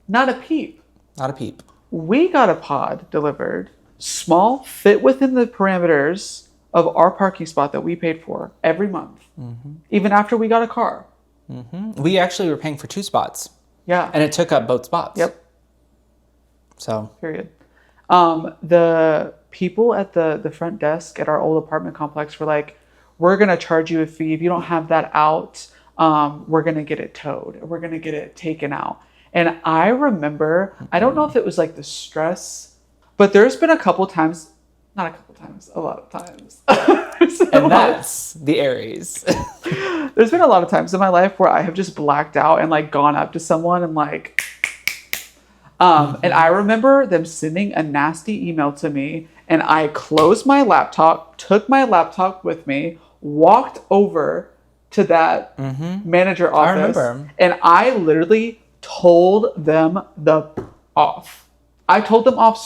Not a peep. Not a peep. We got a pod delivered, small, fit within the parameters of our parking spot that we paid for every month. Even after we got a car. We actually were paying for 2 spots. Yeah. And it took up both spots. Yep. So. Period. The people at the front desk at our old apartment complex were like, we're going to charge you a fee. If you don't have that out, we're going to get it towed. We're going to get it taken out. And I remember, I don't know if it was like the stress, but there's been a couple times, not a couple times, a lot of times. And that's the Aries. There's been a lot of times in my life where I have just blacked out and like gone up to someone and like, and I remember them sending a nasty email to me, and I closed my laptop, took my laptop with me, walked over to that manager office, I remember. and I literally told them off. I told them off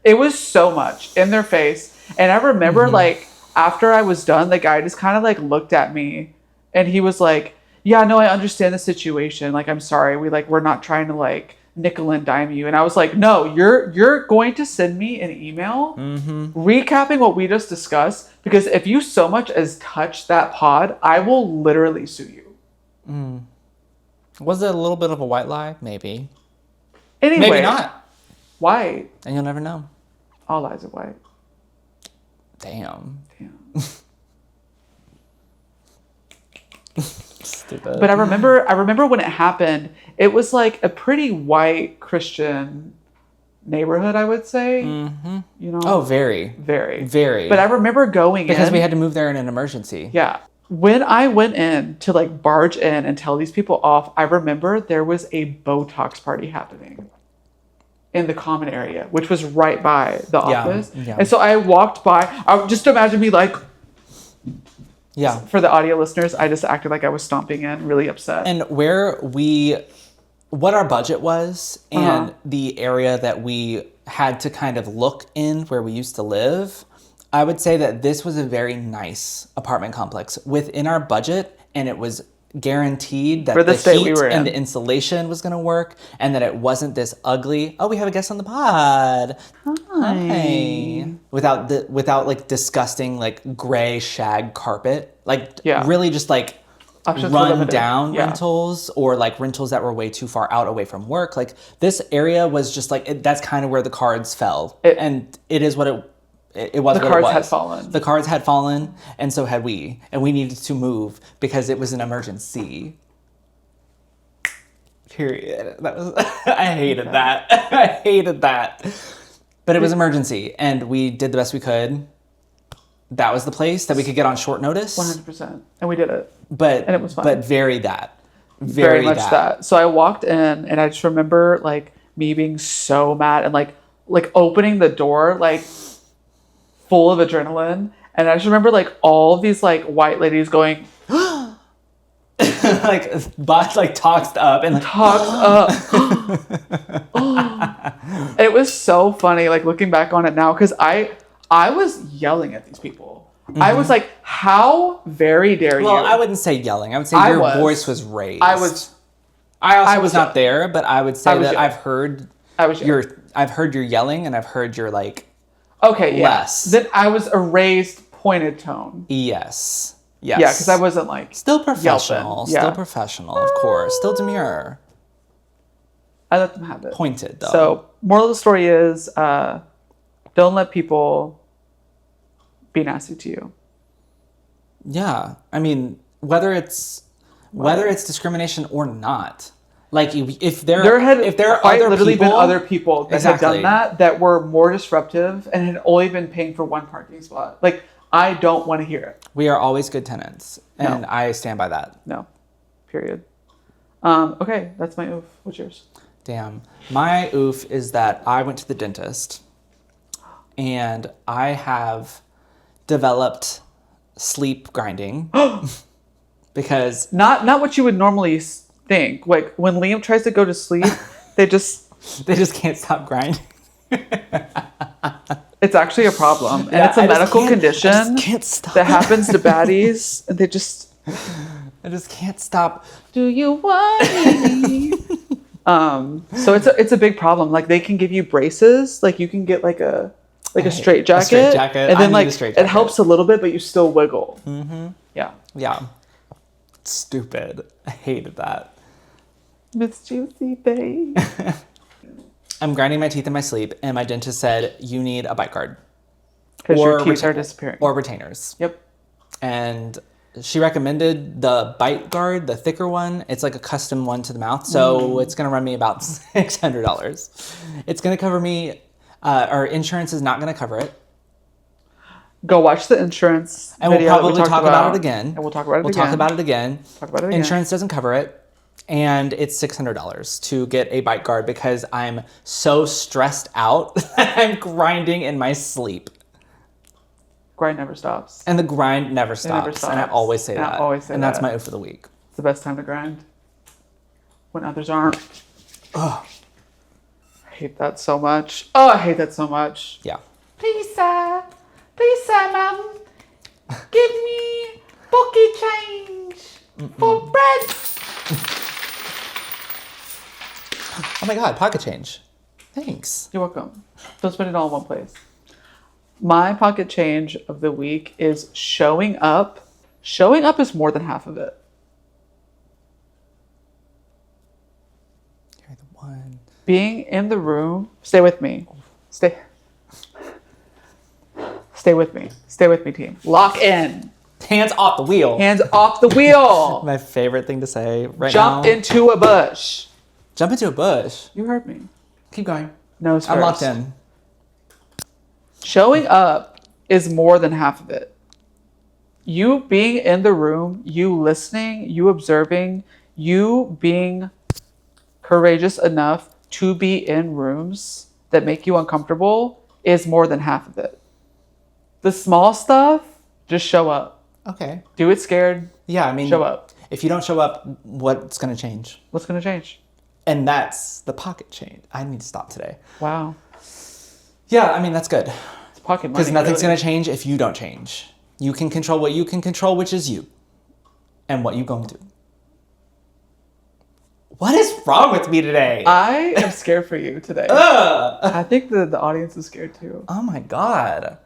it was so much in their face. And I remember like after I was done, the guy just kind of like looked at me and he was like, yeah, no, I understand the situation. Like, I'm sorry. We're not trying to like nickel and dime you. And I was like, no, you're going to send me an email recapping what we just discussed, because if you so much as touch that pod, I will literally sue you. Was it a little bit of a white lie? Maybe. Anyway, Maybe not. White. And you'll never know. All lies are white. Damn. Stupid. But I remember when it happened, it was like a pretty white Christian neighborhood, I would say. You know? Oh, very. Very. Very. But I remember going because in. we had to move there in an emergency. Yeah. When I went in to like barge in and tell these people off, I remember there was a Botox party happening in the common area, which was right by the office. Yeah. And so I walked by. I just imagine me like, yeah. For the audio listeners, I just acted like I was stomping in, really upset. And what our budget was and the area that we had to kind of look in where we used to live, I would say that this was a very nice apartment complex within our budget, and it was guaranteed that the heat and the insulation was going to work, and that it wasn't this ugly, oh, we have a guest on the pod. Hi. Without like disgusting like gray shag carpet. Like really just like run down rentals, or like rentals that were way too far out away from work. Like this area was just like, that's kind of where the cards fell. And it is what it was. The cards had fallen. The cards had fallen, and so had we. And we needed to move because it was an emergency. Period. That was I hated that. I hated that. But it was emergency, and we did the best we could. That was the place that we could get on short notice. 100%. And we did it. And it was fun. But very that. Very much that. So I walked in, and I just remember like me being so mad and like opening the door like full of adrenaline, and I just remember like all of these like white ladies going like toxed up and like toxed up. It was so funny like looking back on it now, because I was yelling at these people. I was like, how very dare you? Well, I wouldn't say yelling. I would say your voice was raised. I was not there, but I would say that I've heard your yelling, and I've heard your like. Okay, yeah. Less. Then I was a raised, pointed tone. Yes. Yeah, because I wasn't like still professional. Yelping. Still professional, of course. Still demure. I let them have it. Pointed though. So, moral of the story is, don't let people be nasty to you. Yeah, I mean, whether it's discrimination or not. Like if there are literally been other people that had done that were more disruptive and had only been paying for one parking spot. Like, I don't want to hear it. We are always good tenants, and I stand by that. No, period. Okay, that's my oof. What's yours? Damn, my oof is that I went to the dentist, and I have developed sleep grinding. Because not what you would normally think. Like when Liam tries to go to sleep, they just can't stop grinding. It's actually a problem, and Yeah, it's a medical condition can't stop. that happens to baddies, and they just. I just can't stop. Do you want me? So it's a big problem. Like they can give you braces. Like you can get like a straight jacket. A straight jacket. And then I need like a straight it jacket. helps a little bit, but you still wiggle. Mm-hmm. Yeah. Yeah. Stupid. I hated that. Miss Juicy babe. I'm grinding my teeth in my sleep, and my dentist said you need a bite guard. Because your teeth are disappearing. Or retainers. Yep. And she recommended the bite guard, the thicker one. It's like a custom one to the mouth. So it's going to run me about $600. It's going to cover me, our insurance is not going to cover it. Go watch the insurance And video we'll that we probably talked talk about it again. And we'll talk about it We'll again. talk about it again. Talk about it again. Insurance doesn't cover it. And it's $600 to get a bite guard because I'm so stressed out that I'm grinding in my sleep. Grind never stops. And the grind never stops. And I always say And I that. always say and that's that. my O for the week. It's the best time to grind. When others aren't. Ugh. I hate that so much. Oh, I hate that so much. Yeah. Please, sir, ma'am, give me pocket change for bread. Oh my God, pocket change. Thanks. You're welcome. Don't spend it all in one place. My pocket change of the week is showing up. Showing up is more than half of it. You're the one. Being in the room. Stay with me. Stay with me. Stay with me, team. Lock in. Hands off the wheel. Hands off the wheel. My favorite thing to say right Jump now. into a bush. Jump into a bush. You heard me. Keep going. Nose I'm first. locked in. Showing up is more than half of it. You being in the room, you listening, you observing, you being courageous enough to be in rooms that make you uncomfortable is more than half of it. The small stuff, just show up. Okay. Do it scared. Yeah, I mean, Show up. If you don't show up, what's going to change? What's going to change? And that's the pocket change. I need to stop today. Wow. Yeah, I mean, that's good. It's pocket money. Because nothing's really. going to change if you don't change. You can control what you can control, which is you. And what you going to do. What is wrong with me today? I am scared for you today. Ugh. I think the audience is scared too. Oh my God.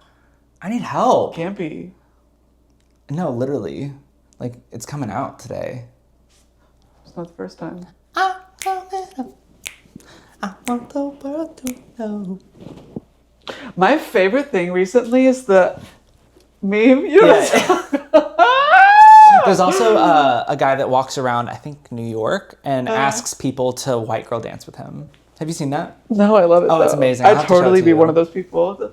I need help. Can't be. No, literally. Like, it's coming out today. It's not the first time. I want the world to know. My favorite thing recently is the meme. You know what I'm talking about? There's also a guy that walks around, I think, New York, and asks people to white girl dance with him. Have you seen that? No, I love it. Oh, it's though. amazing. I'll have I'd to show it totally to be you. one of those people.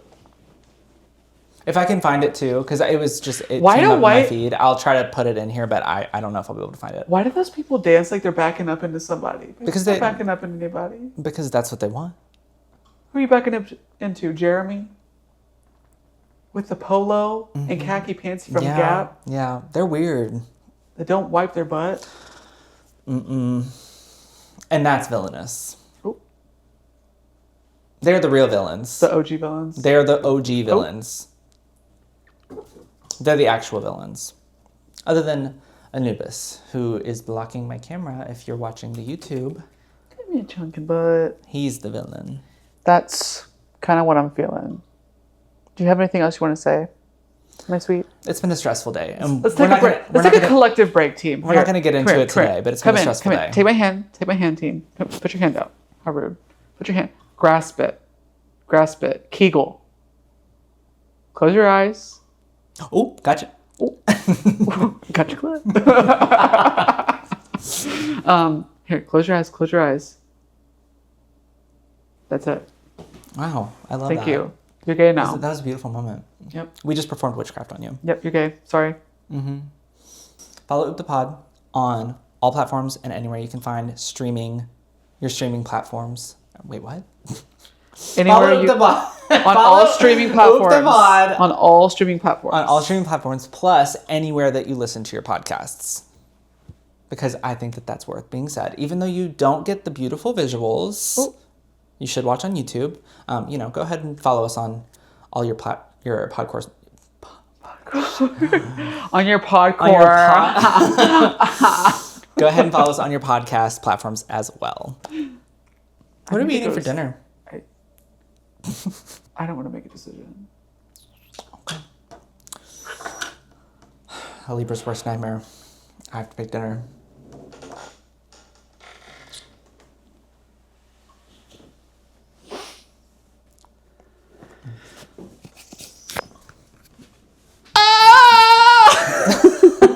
If I can find it too, because it was just, it Why came do up in my white- feed. I'll try to put it in here, but I don't know if I'll be able to find it. Why do those people dance like they're backing up into somebody? Because they're they- backing up into anybody. Because that's what they want. Who are you backing up into? Jeremy? With the polo and khaki pants from Yeah, Gap yeah, they're weird. that don't wipe their butt. And that's villainous. Ooh. They're the real villains. The OG villains. They're the OG villains. They're the actual villains. Other than Anubis, who is blocking my camera if you're watching the YouTube. Give me a chunkin' butt. He's the villain. That's kind of what I'm feeling. Do you have anything else you want to say, my sweet? It's been a stressful day. And Let's take a break. Let's take a collective break, team. We're not going to get into it today, but it's been a stressful day. Take my hand. Take my hand, team. Put your hand out. How rude. Put your hand. Grasp it. Grasp it. Kegel. Close your eyes. Oh, gotcha. Got your clip. Here, close your eyes. Close your eyes. That's it. Wow, I love that. Thank you. You're gay now. That was a beautiful moment. Yep. We just performed witchcraft on you. Yep, you're gay. Sorry. Follow oopthepod on all platforms and anywhere you can find your streaming platforms. Wait, what? Anywhere Follow you oopthepod. On all streaming platforms. oopthepod. On all streaming platforms. On all streaming platforms, plus anywhere that you listen to your podcasts. Because I think that that's worth being said. Even though you don't get the beautiful visuals, you should watch on YouTube. Go ahead and follow us on all your podcasts. On your podcore. Go ahead and follow us on your podcast platforms as well. What are we eating for dinner? I don't want to make a decision. Okay. A Libra's worst nightmare. I have to make dinner.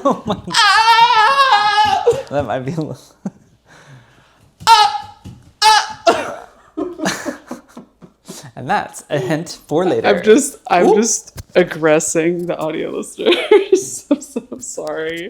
Oh my God. That might be a little... And that's a hint for later. I'm just aggressing the audio listeners. I'm so sorry.